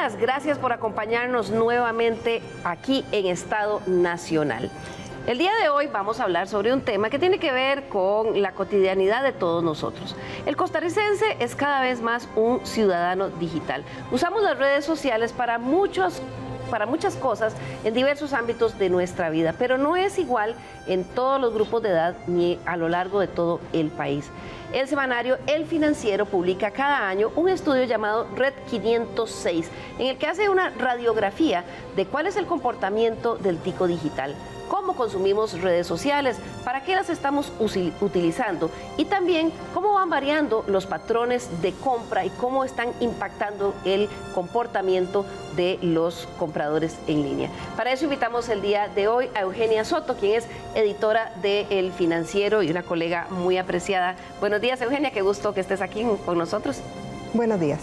días, gracias por acompañarnos nuevamente aquí en Estado Nacional. El día de hoy vamos a hablar sobre un tema que tiene que ver con la cotidianidad de todos nosotros. El costarricense es cada vez más un ciudadano digital. Usamos las redes sociales para muchas cosas en diversos ámbitos de nuestra vida, pero no es igual en todos los grupos de edad ni a lo largo de todo el país. El semanario El Financiero publica cada año un estudio llamado Red 506, en el que hace una radiografía de cuál es el comportamiento del tico digital, cómo consumimos redes sociales, para qué las estamos utilizando y también cómo van variando los patrones de compra y cómo están impactando el comportamiento de los compradores en línea. Para eso invitamos el día de hoy a Eugenia Soto, quien es editora de El Financiero y una colega muy apreciada. Buenos días, Eugenia, qué gusto que estés aquí con nosotros. Buenos días.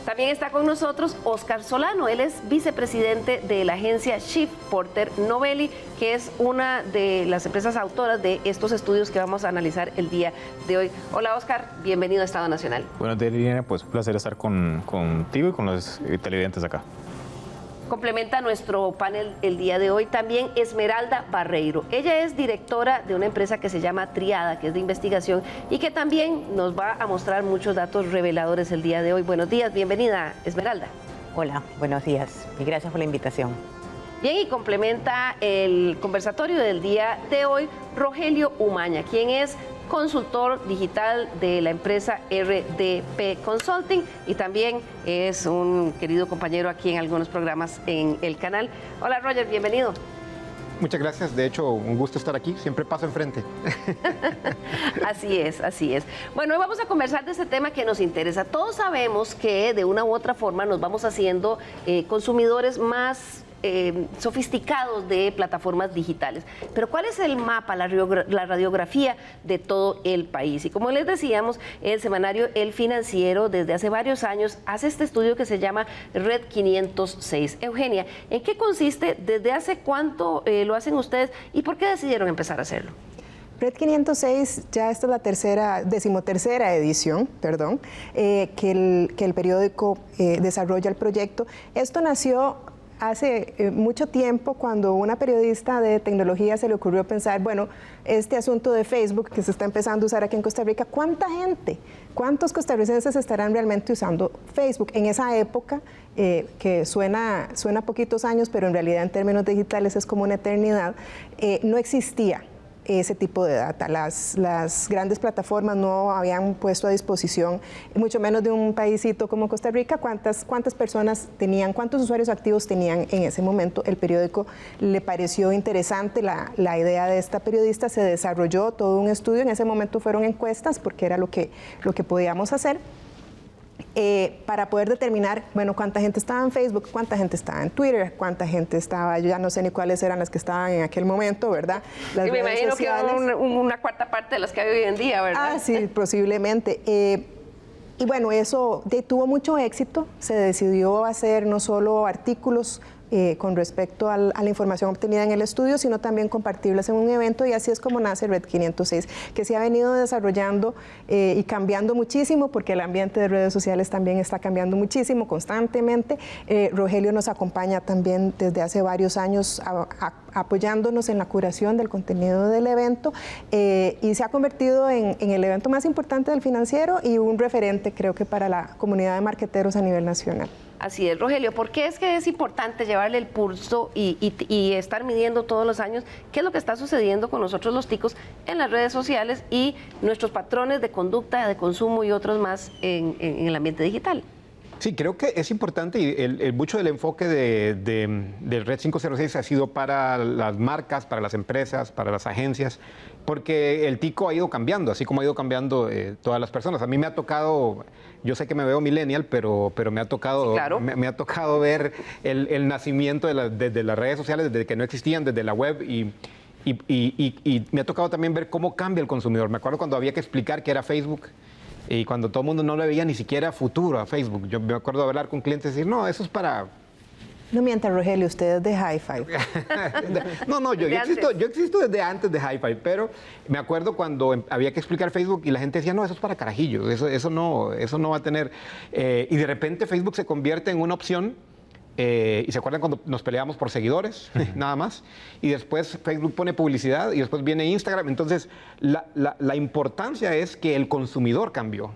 También está con nosotros Oscar Solano, él es vicepresidente de la agencia Schiff Porter Novelli, que es una de las empresas autoras de estos estudios que vamos a analizar el día de hoy. Hola Oscar, bienvenido a Estado Nacional. Buenos días, Liliana, pues un placer estar contigo y con los televidentes acá. Complementa nuestro panel el día de hoy también Esmeralda Barreiro. Ella es directora de una empresa que se llama Triada, que es de investigación y que también nos va a mostrar muchos datos reveladores el día de hoy. Buenos días, bienvenida Esmeralda. Hola, buenos días y gracias por la invitación. Bien, y complementa el conversatorio del día de hoy Rogelio Umaña, quien es consultor digital de la empresa RDP Consulting y también es un querido compañero aquí en algunos programas en el canal. Hola Roger, bienvenido. Muchas gracias, de hecho un gusto estar aquí, siempre paso enfrente. Así es, así es. Bueno, hoy vamos a conversar de este tema que nos interesa. Todos sabemos que de una u otra forma nos vamos haciendo consumidores más sofisticados de plataformas digitales. Pero ¿cuál es el mapa, la radiografía de todo el país? Y como les decíamos, el semanario El Financiero desde hace varios años hace este estudio que se llama Red 506. Eugenia, ¿en qué consiste? ¿Desde hace cuánto lo hacen ustedes? ¿Y por qué decidieron empezar a hacerlo? Red 506, ya esta es la decimotercera edición, que el periódico desarrolla el proyecto. Esto nació hace mucho tiempo cuando una periodista de tecnología se le ocurrió pensar, bueno, este asunto de Facebook que se está empezando a usar aquí en Costa Rica, ¿cuánta gente, cuántos costarricenses estarán realmente usando Facebook? En esa época, que suena poquitos años, pero en realidad en términos digitales es como una eternidad, no existía ese tipo de data. Las grandes plataformas no habían puesto a disposición, mucho menos de un paísito como Costa Rica, cuántas personas tenían, cuántos usuarios activos tenían en ese momento. El periódico le pareció interesante la idea de esta periodista, se desarrolló todo un estudio, en ese momento fueron encuestas porque era lo que podíamos hacer. Para poder determinar, bueno, cuánta gente estaba en Facebook, cuánta gente estaba en Twitter, cuánta gente estaba, yo ya no sé ni cuáles eran las que estaban en aquel momento, ¿verdad? Las redes imagino sociales. Que era una cuarta parte de las que hay hoy en día, ¿verdad? Ah, sí, posiblemente. Y bueno, eso tuvo mucho éxito, se decidió hacer no solo artículos con respecto a la información obtenida en el estudio, sino también compartirlas en un evento, y así es como nace Red 506, que se ha venido desarrollando y cambiando muchísimo, porque el ambiente de redes sociales también está cambiando muchísimo, constantemente. Rogelio nos acompaña también desde hace varios años apoyándonos en la curación del contenido del evento, y se ha convertido en el evento más importante del Financiero y un referente, creo que, para la comunidad de marqueteros a nivel nacional. Así es, Rogelio, ¿por qué es que es importante llevarle el pulso y estar midiendo todos los años qué es lo que está sucediendo con nosotros los ticos en las redes sociales y nuestros patrones de conducta, de consumo y otros más en el ambiente digital? Sí, creo que es importante y mucho del enfoque del Red 506 ha sido para las marcas, para las empresas, para las agencias, porque el tico ha ido cambiando, así como ha ido cambiando todas las personas. A mí me ha tocado, yo sé que me veo millennial, pero me ha tocado, sí, claro, me ha tocado ver el nacimiento desde las redes sociales, desde que no existían, desde la web, y me ha tocado también ver cómo cambia el consumidor. Me acuerdo cuando había que explicar qué era Facebook, y cuando todo el mundo no le veía ni siquiera futuro a Facebook. Yo me acuerdo de hablar con clientes y decir, no, eso es para No mienta, Rogelio, usted es de Hi-Fi. No, yo existo desde antes de Hi-Fi, pero me acuerdo cuando había que explicar Facebook y la gente decía, no, eso es para carajillos, eso no va a tener. Y de repente Facebook se convierte en una opción. Y se acuerdan cuando nos peleamos por seguidores, nada más, y después Facebook pone publicidad y después viene Instagram. Entonces, la importancia es que el consumidor cambió.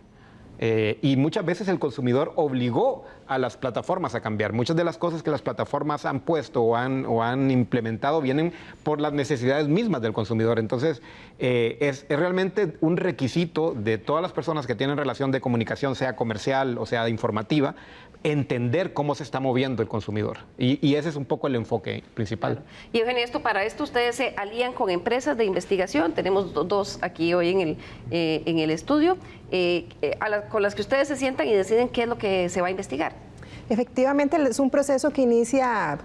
Y muchas veces el consumidor obligó a las plataformas a cambiar. Muchas de las cosas que las plataformas han puesto o han implementado vienen por las necesidades mismas del consumidor. Entonces, es realmente un requisito de todas las personas que tienen relación de comunicación, sea comercial o sea informativa, entender cómo se está moviendo el consumidor. Y ese es un poco el enfoque principal. Claro. Y Eugenia, para esto ustedes se alían con empresas de investigación. Tenemos dos aquí hoy en el estudio, con las que ustedes se sientan y deciden qué es lo que se va a investigar. Efectivamente, es un proceso que inicia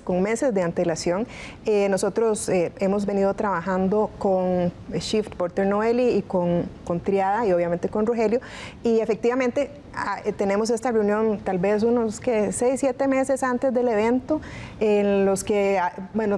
con meses de antelación. Nosotros hemos venido trabajando con Shift, Porter Novelli y con Triada y obviamente con Rogelio. Y efectivamente tenemos esta reunión tal vez unos 6, 7 meses antes del evento, en los que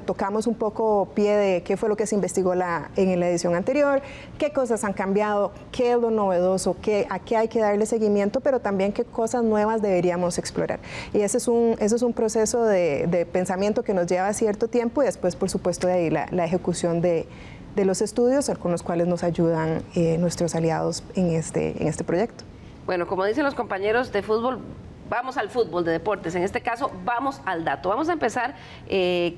tocamos un poco pie de qué fue lo que se investigó en la edición anterior, qué cosas han cambiado, qué es lo novedoso, a qué hay que darle seguimiento, pero también qué cosas nuevas deberíamos explorar. Y ese es un proceso de pensamiento que nos lleva cierto tiempo y después, por supuesto, de ahí la ejecución de los estudios con los cuales nos ayudan nuestros aliados en este proyecto. Bueno, como dicen los compañeros de fútbol, vamos al fútbol de deportes. En este caso, vamos al dato. Vamos a empezar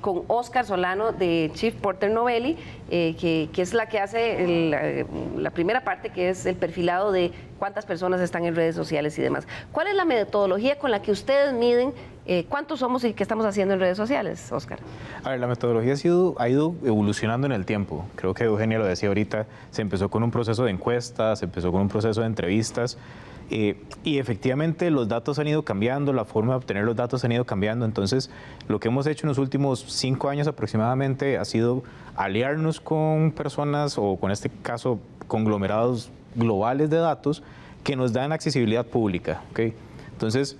con Óscar Solano de Chief Porter Novelli, que es la que hace la primera parte, que es el perfilado de cuántas personas están en redes sociales y demás. ¿Cuál es la metodología con la que ustedes miden cuántos somos y qué estamos haciendo en redes sociales, Óscar? A ver, la metodología ha ido evolucionando en el tiempo. Creo que Eugenia lo decía ahorita, se empezó con un proceso de encuestas, se empezó con un proceso de entrevistas. Y efectivamente los datos han ido cambiando, la forma de obtener los datos han ido cambiando. Entonces, lo que hemos hecho en los últimos 5 años aproximadamente ha sido aliarnos con personas o, con este caso, conglomerados globales de datos que nos dan accesibilidad pública, ¿okay? Entonces,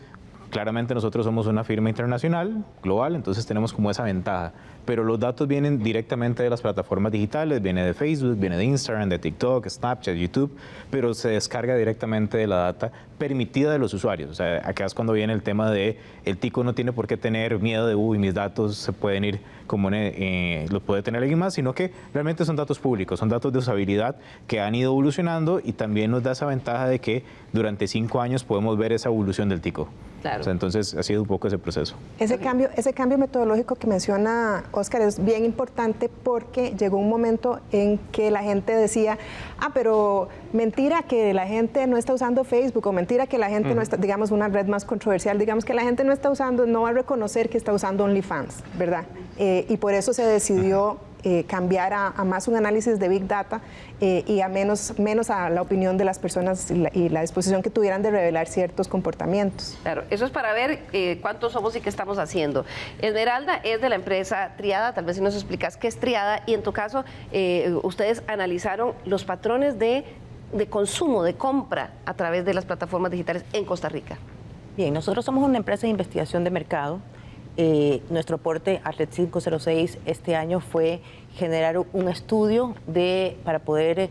claramente nosotros somos una firma internacional, global, entonces tenemos como esa ventaja. Pero los datos vienen directamente de las plataformas digitales, viene de Facebook, viene de Instagram, de TikTok, Snapchat, YouTube, pero se descarga directamente de la data permitida de los usuarios. O sea, acá es cuando viene el tema de el tico no tiene por qué tener miedo de, mis datos se pueden ir como los puede tener alguien más, sino que realmente son datos públicos, son datos de usabilidad que han ido evolucionando y también nos da esa ventaja de que durante 5 años podemos ver esa evolución del tico. Claro. O sea, entonces ha sido un poco ese proceso. Ese cambio metodológico que menciona Óscar es bien importante porque llegó un momento en que la gente decía, pero mentira que la gente no está usando Facebook o mentira que la gente no está, digamos, una red más controversial, digamos que la gente no va a reconocer que está usando OnlyFans, ¿verdad? Y por eso se decidió cambiar a más un análisis de Big Data y a menos a la opinión de las personas y la disposición que tuvieran de revelar ciertos comportamientos. Claro, eso es para ver cuántos somos y qué estamos haciendo. Esmeralda es de la empresa Triada, tal vez si nos explicas qué es Triada y en tu caso ustedes analizaron los patrones de consumo, de compra a través de las plataformas digitales en Costa Rica. Bien, nosotros somos una empresa de investigación de mercado. Nuestro aporte a Red 506 este año fue generar un estudio para poder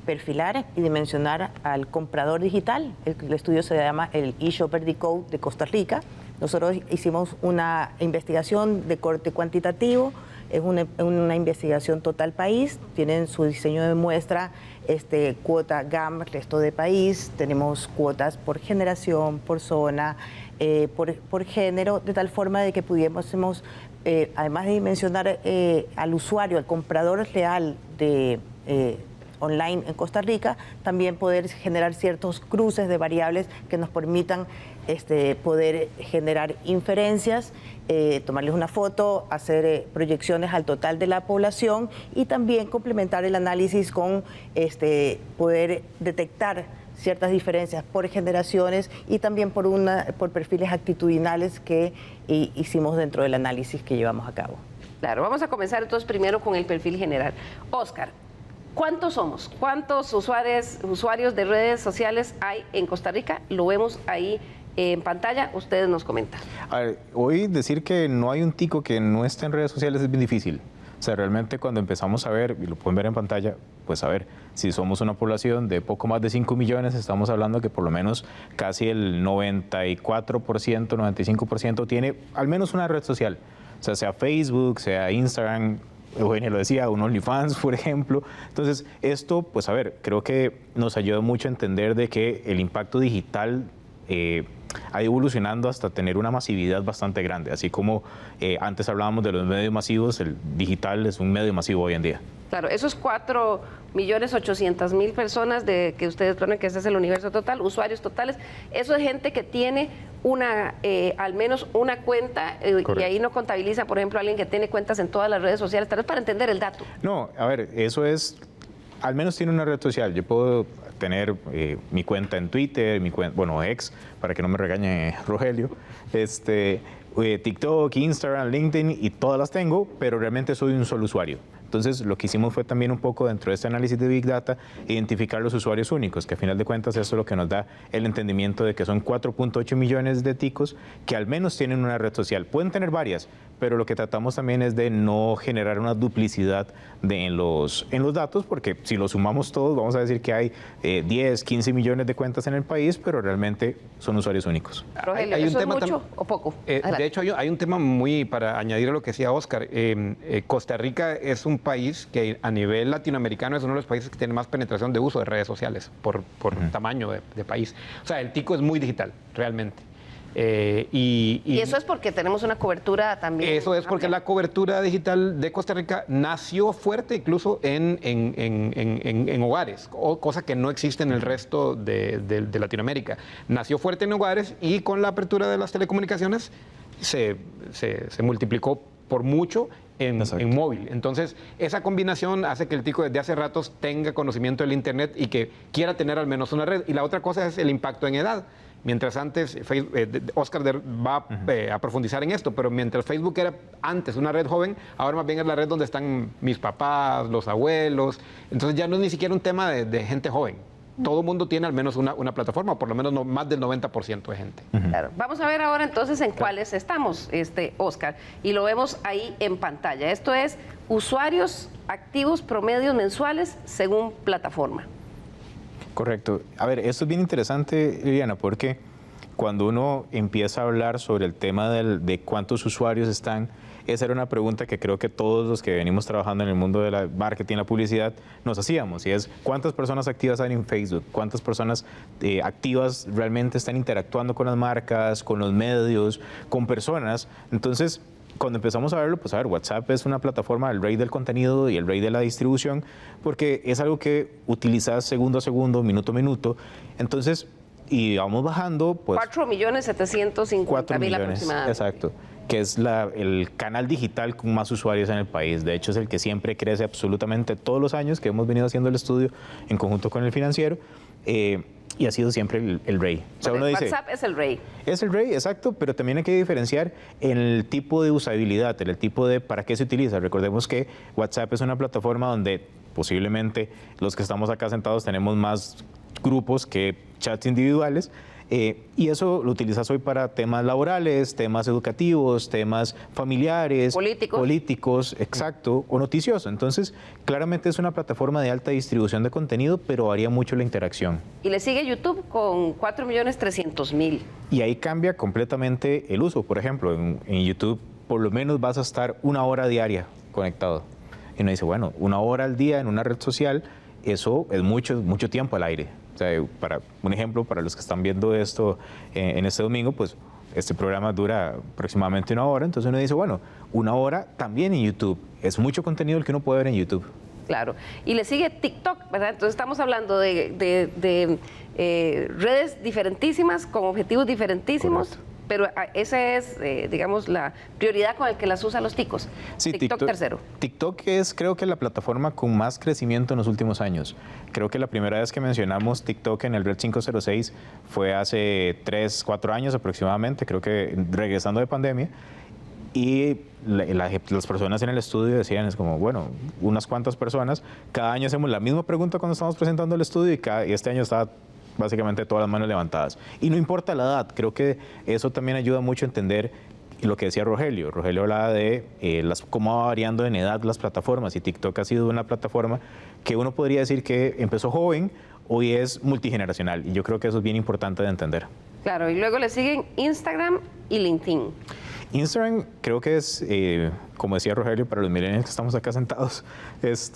perfilar y dimensionar al comprador digital. El estudio se llama el eShopper Decode de Costa Rica. Nosotros hicimos una investigación de corte cuantitativo, es una investigación total país, tienen su diseño de muestra, cuota GAM, resto de país, tenemos cuotas por generación, por zona, por género, de tal forma de que pudiésemos, además de dimensionar al usuario, al comprador real de online en Costa Rica, también poder generar ciertos cruces de variables que nos permitan poder generar inferencias, tomarles una foto, hacer proyecciones al total de la población y también complementar el análisis con poder detectar ciertas diferencias por generaciones y también por perfiles actitudinales que hicimos dentro del análisis que llevamos a cabo. Claro, vamos a comenzar entonces primero con el perfil general. Óscar, ¿cuántos somos? ¿Cuántos usuarios de redes sociales hay en Costa Rica? Lo vemos ahí en pantalla, ustedes nos comentan. A ver, hoy decir que no hay un tico que no esté en redes sociales es bien difícil. O sea, realmente cuando empezamos a ver, y lo pueden ver en pantalla, pues a ver, si somos una población de poco más de 5 millones, estamos hablando que por lo menos casi el 94%, 95% tiene al menos una red social. O sea Facebook, sea Instagram, Eugenia lo decía, un OnlyFans, por ejemplo. Entonces, esto, pues a ver, creo que nos ayuda mucho a entender de que el impacto digital ha ido evolucionando hasta tener una masividad bastante grande. Así como antes hablábamos de los medios masivos, el digital es un medio masivo hoy en día. Claro, esos 4.800.000 personas de que ustedes ponen que ese es el universo total, usuarios totales, eso es gente que tiene una al menos una cuenta y ahí no contabiliza, por ejemplo, alguien que tiene cuentas en todas las redes sociales, tal vez para entender el dato. No, a ver, eso es, al menos tiene una red social. Yo puedo tener mi cuenta en Twitter, mi cuenta, bueno, ex, para que no me regañe Rogelio, TikTok, Instagram, LinkedIn, y todas las tengo, pero realmente soy un solo usuario. Entonces, lo que hicimos fue también un poco dentro de este análisis de Big Data, identificar los usuarios únicos, que a final de cuentas eso es lo que nos da el entendimiento de que son 4.8 millones de ticos que al menos tienen una red social. Pueden tener varias, pero lo que tratamos también es de no generar una duplicidad en los datos, porque si los sumamos todos, vamos a decir que hay 10, 15 millones de cuentas en el país, pero realmente son usuarios únicos. Rogelio, ¿eso es mucho o poco? De hecho, hay un tema muy, para añadir a lo que decía Oscar, Costa Rica es un país que a nivel latinoamericano es uno de los países que tiene más penetración de uso de redes sociales por tamaño de país. O sea, el tico es muy digital, realmente. Y eso es porque tenemos una cobertura también. Eso es porque la cobertura digital de Costa Rica nació fuerte incluso en hogares, cosa que no existe en el resto de Latinoamérica. Nació fuerte en hogares y con la apertura de las telecomunicaciones se multiplicó por mucho en móvil. Entonces, esa combinación hace que el tico desde hace ratos tenga conocimiento del Internet y que quiera tener al menos una red. Y la otra cosa es el impacto en edad. Mientras antes, Oscar va a profundizar en esto, pero mientras Facebook era antes una red joven, ahora más bien es la red donde están mis papás, los abuelos. Entonces ya no es ni siquiera un tema de gente joven. Todo el mundo tiene al menos una plataforma, por lo menos más del 90% de gente. Claro. Vamos a ver ahora entonces en cuáles estamos, Oscar, y lo vemos ahí en pantalla. Esto es usuarios activos promedios mensuales según plataforma. Correcto. A ver, esto es bien interesante, Liliana, porque cuando uno empieza a hablar sobre el tema de cuántos usuarios están, esa era una pregunta que creo que todos los que venimos trabajando en el mundo de la marketing, la publicidad, nos hacíamos, y es ¿cuántas personas activas hay en Facebook? ¿Cuántas personas activas realmente están interactuando con las marcas, con los medios, con personas? Entonces, cuando empezamos a verlo, pues a ver, WhatsApp es una plataforma, el rey del contenido y el rey de la distribución, porque es algo que utilizas segundo a segundo, minuto a minuto. Entonces, y vamos bajando, pues... 4.750.000 aproximadamente. Exacto, que es el canal digital con más usuarios en el país. De hecho, es el que siempre crece absolutamente todos los años, que hemos venido haciendo el estudio en conjunto con el financiero. Y ha sido siempre el rey. O sea, uno dice, WhatsApp es el rey. Es el rey, exacto, pero también hay que diferenciar en el tipo de usabilidad, en el tipo de para qué se utiliza. Recordemos que WhatsApp es una plataforma donde posiblemente los que estamos acá sentados tenemos más grupos que chats individuales. Y eso lo utilizas hoy para temas laborales, temas educativos, temas familiares, políticos, exacto, o noticioso. Entonces, claramente es una plataforma de alta distribución de contenido, pero varía mucho la interacción. Y le sigue YouTube con 4.300.000. Y ahí cambia completamente el uso. Por ejemplo, en YouTube por lo menos vas a estar 1 hora diaria conectado. Y uno dice, bueno, 1 hora al día en una red social, eso es mucho tiempo al aire. O sea, para un ejemplo, para los que están viendo esto en este domingo, pues este programa dura aproximadamente 1 hora, entonces uno dice, bueno, 1 hora también en YouTube. Es mucho contenido el que uno puede ver en YouTube. Claro. Y le sigue TikTok, ¿verdad? Entonces estamos hablando de redes diferentísimas, con objetivos diferentísimos. Correcto. Pero esa es, digamos, la prioridad con la que las usan los ticos. Sí, TikTok tercero. TikTok es, creo que, la plataforma con más crecimiento en los últimos años. Creo que la primera vez que mencionamos TikTok en el Red 506 fue hace 3, 4 años aproximadamente, creo que regresando de pandemia. Y las personas en el estudio decían, es como, bueno, unas cuantas personas, cada año hacemos la misma pregunta cuando estamos presentando el estudio y este año está básicamente todas las manos levantadas. Y no importa la edad, creo que eso también ayuda mucho a entender lo que decía Rogelio. Rogelio hablaba de cómo va variando en edad las plataformas, y TikTok ha sido una plataforma que uno podría decir que empezó joven, hoy es multigeneracional, y yo creo que eso es bien importante de entender. Claro, y luego le siguen Instagram y LinkedIn. Instagram creo que es, como decía Rogelio, para los millennials que estamos acá sentados, es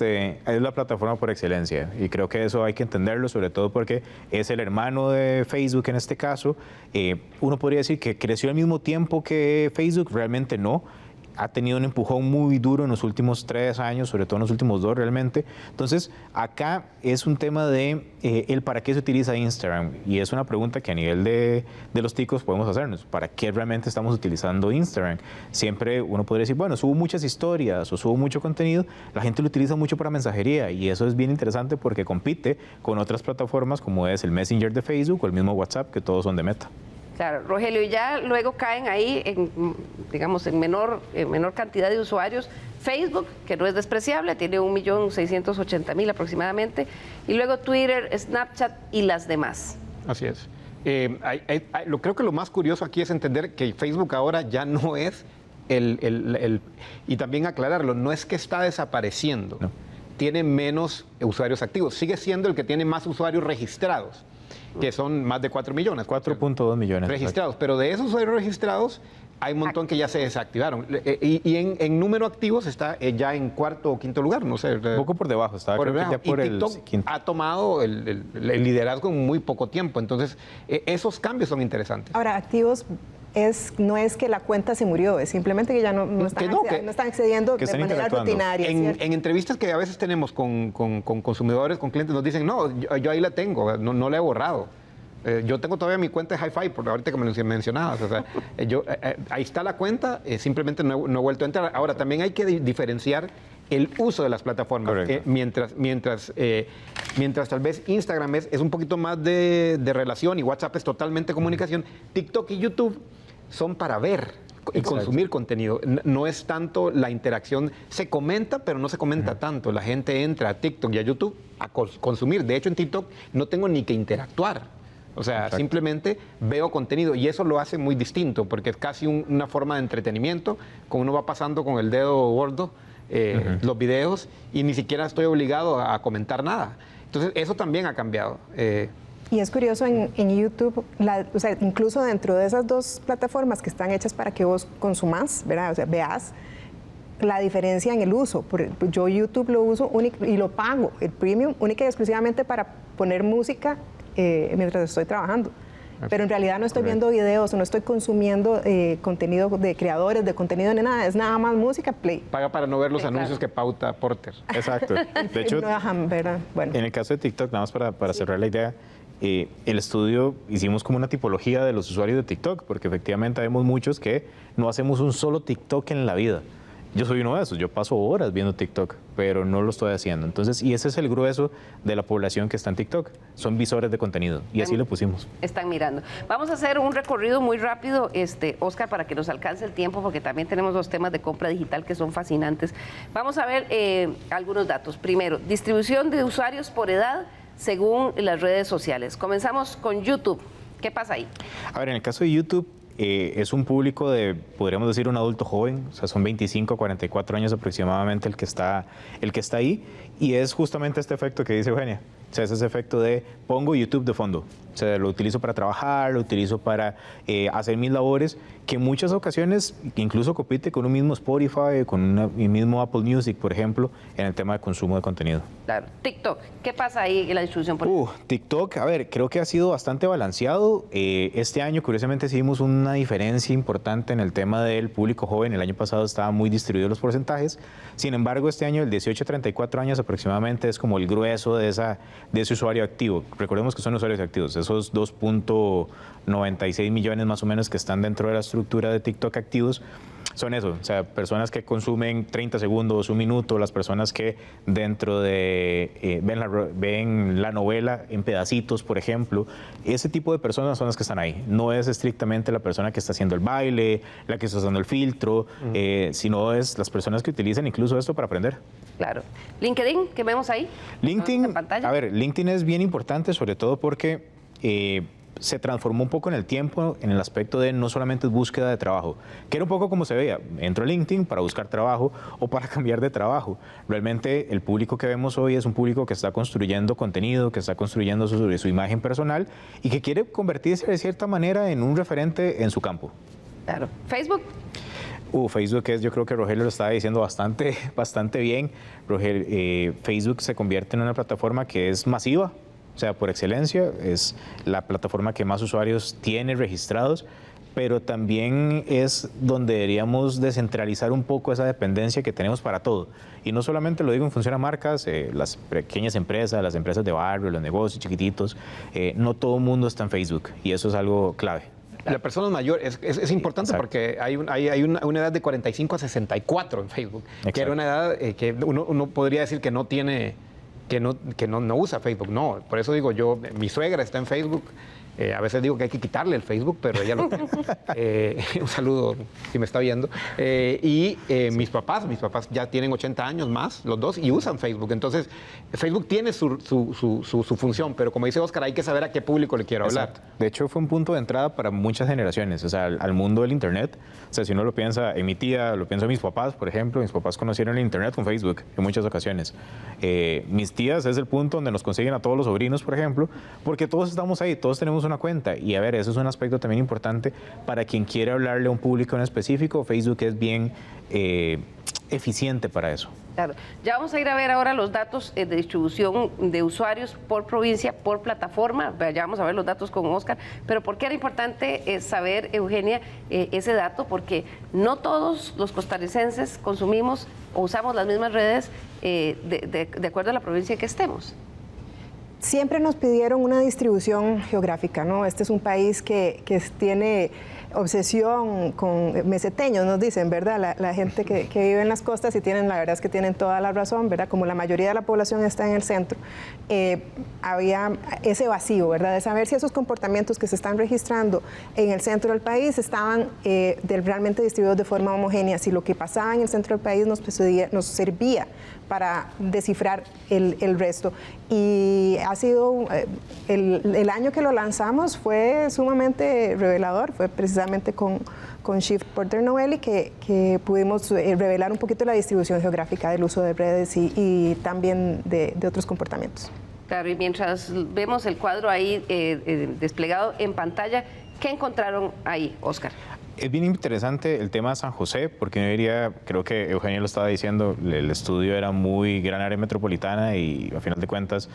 la plataforma por excelencia, y creo que eso hay que entenderlo, sobre todo porque es el hermano de Facebook en este caso. Uno podría decir que creció al mismo tiempo que Facebook, realmente no. Ha tenido un empujón muy duro en los últimos 3 años, sobre todo en los últimos 2 realmente. Entonces, acá es un tema de el para qué se utiliza Instagram, y es una pregunta que a nivel de los ticos podemos hacernos. ¿Para qué realmente estamos utilizando Instagram? Siempre uno podría decir, bueno, subo muchas historias o subo mucho contenido. La gente lo utiliza mucho para mensajería, y eso es bien interesante porque compite con otras plataformas como es el Messenger de Facebook o el mismo WhatsApp, que todos son de Meta. Claro, Rogelio, y ya luego caen ahí, en menor cantidad de usuarios, Facebook, que no es despreciable, tiene 1.680.000 aproximadamente, y luego Twitter, Snapchat y las demás. Así es. Creo que lo más curioso aquí es entender que Facebook ahora ya no es y también aclararlo, no es que está desapareciendo, no. Tiene menos usuarios activos, sigue siendo el que tiene más usuarios registrados, que son más de 4 millones. 4.2 millones. Registrados, pero de esos usuarios registrados hay un montón que ya se desactivaron. Y en número activos está ya en 4º o 5º lugar, no sé. Un poco por debajo, estaba por creo que ya por y TikTok el quinto. ha tomado el liderazgo en muy poco tiempo, entonces esos cambios son interesantes. Ahora, activos no es que la cuenta se murió, es simplemente que ya no están accediendo de manera rutinaria. En entrevistas que a veces tenemos con consumidores, con clientes, nos dicen, no, yo ahí la tengo, no la he borrado. Yo tengo todavía mi cuenta de Hi-Fi, porque ahorita que me mencionabas, o sea, ahí está la cuenta, simplemente no he vuelto a entrar. Ahora, también hay que diferenciar el uso de las plataformas. Mientras tal vez Instagram es un poquito más de relación y WhatsApp es totalmente comunicación, TikTok y YouTube son para ver y consumir contenido. No es tanto la interacción, se comenta, pero no se comenta tanto. La gente entra a TikTok y a YouTube a consumir. De hecho, en TikTok no tengo ni que interactuar. O sea, simplemente veo contenido, y eso lo hace muy distinto, porque es casi una forma de entretenimiento, como uno va pasando con el dedo gordo los videos, y ni siquiera estoy obligado a comentar nada. Entonces, eso también ha cambiado. Y es curioso en YouTube, o sea, incluso dentro de esas dos plataformas que están hechas para que vos consumás, ¿verdad? O sea, veas la diferencia en el uso. Yo YouTube lo uso y lo pago, el premium, única y exclusivamente para poner música mientras estoy trabajando. Pero en realidad no estoy viendo videos, no estoy consumiendo contenido de creadores, de contenido ni nada, es nada más música, play. Paga para no ver los anuncios que pauta Porter. Exacto. De hecho, bueno. En el caso de TikTok, nada más para cerrar la idea, el estudio hicimos como una tipología de los usuarios de TikTok, porque efectivamente vemos muchos que no hacemos un solo TikTok en la vida. Yo soy uno de esos, yo paso horas viendo TikTok, pero no lo estoy haciendo. Entonces, y ese es el grueso de la población que está en TikTok, son visores de contenido, y así lo pusimos. Están mirando. Vamos a hacer un recorrido muy rápido, Oscar, para que nos alcance el tiempo, porque también tenemos los temas de compra digital que son fascinantes. Vamos a ver algunos datos. Primero, distribución de usuarios por edad según las redes sociales. Comenzamos con YouTube. ¿Qué pasa ahí? A ver, en el caso de YouTube, es un público de, podríamos decir, un adulto joven, o sea, son 25 a 44 años aproximadamente el que está ahí, y es justamente este efecto que dice Eugenia. O sea, es ese efecto de pongo YouTube de fondo. O sea, lo utilizo para trabajar, lo utilizo para hacer mis labores, que en muchas ocasiones incluso compite con un mismo Spotify, con un mismo Apple Music, por ejemplo, en el tema de consumo de contenido. Claro. TikTok, ¿qué pasa ahí en la distribución? TikTok, a ver, creo que ha sido bastante balanceado. Este año, curiosamente, sí vimos una diferencia importante en el tema del público joven. El año pasado estaban muy distribuidos los porcentajes. Sin embargo, este año, el 18 a 34 años aproximadamente, es como el grueso de ese usuario activo. Recordemos que son usuarios activos, esos 2.96 millones más o menos que están dentro de la estructura de TikTok activos, son eso, o sea, personas que consumen 30 segundos, un minuto, las personas que dentro de ven la novela en pedacitos, por ejemplo, ese tipo de personas son las que están ahí. No es estrictamente la persona que está haciendo el baile, la que está usando el filtro, sino es las personas que utilizan incluso esto para aprender. Claro. LinkedIn, ¿qué vemos ahí? LinkedIn, a ver, LinkedIn es bien importante, sobre todo porque se transformó un poco en el tiempo en el aspecto de no solamente es búsqueda de trabajo, que era un poco como se veía, entro a LinkedIn para buscar trabajo o para cambiar de trabajo. Realmente el público que vemos hoy es un público que está construyendo contenido, que está construyendo su imagen personal y que quiere convertirse de cierta manera en un referente en su campo. Claro. ¿Facebook? Facebook yo creo que Rogelio lo estaba diciendo bastante bien. Facebook se convierte en una plataforma que es masiva. O sea, por excelencia, es la plataforma que más usuarios tiene registrados, pero también es donde deberíamos descentralizar un poco esa dependencia que tenemos para todo. Y no solamente lo digo en función a marcas, las pequeñas empresas, las empresas de barrio, los negocios chiquititos, no todo el mundo está en Facebook y eso es algo clave. La persona mayor es importante. Exacto. Porque hay una edad de 45 a 64 en Facebook, exacto, que era una edad que uno podría decir que no tiene... que no usa Facebook, no. Por eso digo yo, mi suegra está en Facebook, a veces digo que hay que quitarle el Facebook, pero ella lo tiene. Un saludo si me está viendo. Sí. Mis papás ya tienen 80 años más, los dos, y usan Facebook. Entonces, Facebook tiene su función, pero como dice Oscar, hay que saber a qué público le quiero hablar. Exacto. De hecho, fue un punto de entrada para muchas generaciones, o sea, al mundo del Internet. O sea, si uno lo piensa en mi tía, lo pienso en mis papás, por ejemplo, mis papás conocieron el Internet con Facebook en muchas ocasiones. Mis tías es el punto donde nos consiguen a todos los sobrinos, por ejemplo, porque todos estamos ahí, todos tenemos una cuenta. Y a ver, eso es un aspecto también importante para quien quiere hablarle a un público en específico. Facebook es bien eficiente para eso. Claro. Ya vamos a ir a ver ahora los datos de distribución de usuarios por provincia, por plataforma. Ya vamos a ver los datos con Oscar. Pero ¿por qué era importante saber, Eugenia, ese dato? Porque no todos los costarricenses consumimos o usamos las mismas redes de acuerdo a la provincia en que estemos. Siempre nos pidieron una distribución geográfica, ¿no? Este es un país que tiene obsesión con meseteños, nos dicen, ¿verdad? La gente que vive en las costas y la verdad es que tienen toda la razón, ¿verdad? Como la mayoría de la población está en el centro, había ese vacío, ¿verdad? De saber si esos comportamientos que se están registrando en el centro del país estaban realmente distribuidos de forma homogénea, si lo que pasaba en el centro del país nos servía para descifrar el resto. Y ha sido, el año que lo lanzamos fue sumamente revelador, fue precisamente con Shift Porter Novelli que pudimos revelar un poquito la distribución geográfica del uso de redes y también de otros comportamientos. Claro, y mientras vemos el cuadro ahí desplegado en pantalla, ¿qué encontraron ahí, Oscar? Es bien interesante el tema de San José, porque yo diría, creo que Eugenio lo estaba diciendo, el estudio era muy gran área metropolitana y a final de cuentas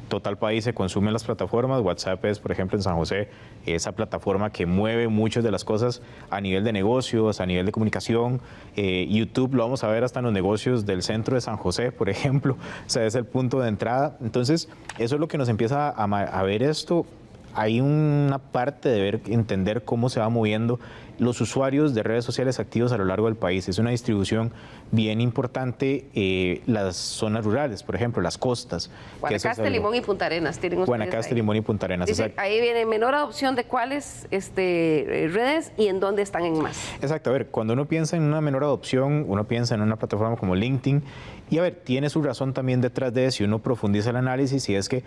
total país se consumen las plataformas. WhatsApp es, por ejemplo, en San José, esa plataforma que mueve muchas de las cosas a nivel de negocios, a nivel de comunicación. YouTube lo vamos a ver hasta en los negocios del centro de San José, por ejemplo. O sea, es el punto de entrada. Entonces, eso es lo que nos empieza a ver esto. Hay una parte de entender cómo se va moviendo los usuarios de redes sociales activos a lo largo del país. Es una distribución bien importante. Las zonas rurales, por ejemplo, las costas. Guanacaste, Limón y Punta Arenas tienen ustedes. Guanacaste, Limón y Punta Arenas. Dice, ahí viene menor adopción de cuáles redes y en dónde están en más. Exacto. A ver, cuando uno piensa en una menor adopción, uno piensa en una plataforma como LinkedIn. Y a ver, tiene su razón también detrás de eso, si uno profundiza el análisis, y es que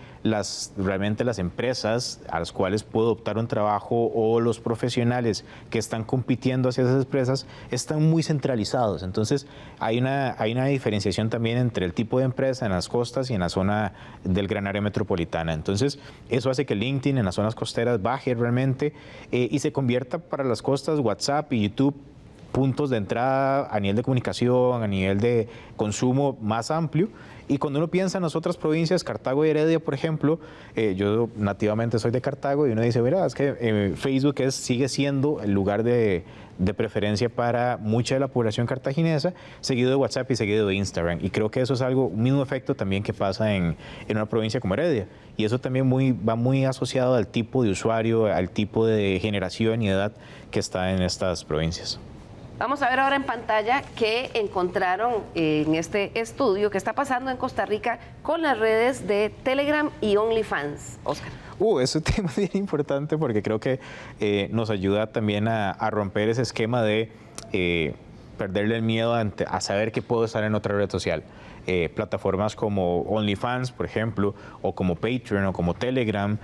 realmente las empresas a las cuales puedo optar un trabajo o los profesionales que están compitiendo hacia esas empresas están muy centralizados. Entonces, hay una diferenciación también entre el tipo de empresa en las costas y en la zona del gran área metropolitana. Entonces, eso hace que LinkedIn en las zonas costeras baje realmente y se convierta para las costas WhatsApp y YouTube puntos de entrada a nivel de comunicación, a nivel de consumo más amplio. Y cuando uno piensa en las otras provincias, Cartago y Heredia, por ejemplo, yo nativamente soy de Cartago y uno dice, verá, es que Facebook sigue siendo el lugar de preferencia para mucha de la población cartaginesa, seguido de WhatsApp y seguido de Instagram. Y creo que eso es un mismo efecto también que pasa en una provincia como Heredia. Y eso también va muy asociado al tipo de usuario, al tipo de generación y edad que está en estas provincias. Vamos a ver ahora en pantalla qué encontraron en este estudio que está pasando en Costa Rica con las redes de Telegram y OnlyFans. Oscar. Es un tema bien importante porque creo que nos ayuda también a romper ese esquema de perderle el miedo a saber que puedo estar en otra red social. plataformas como OnlyFans, por ejemplo, o como Patreon o como Telegram,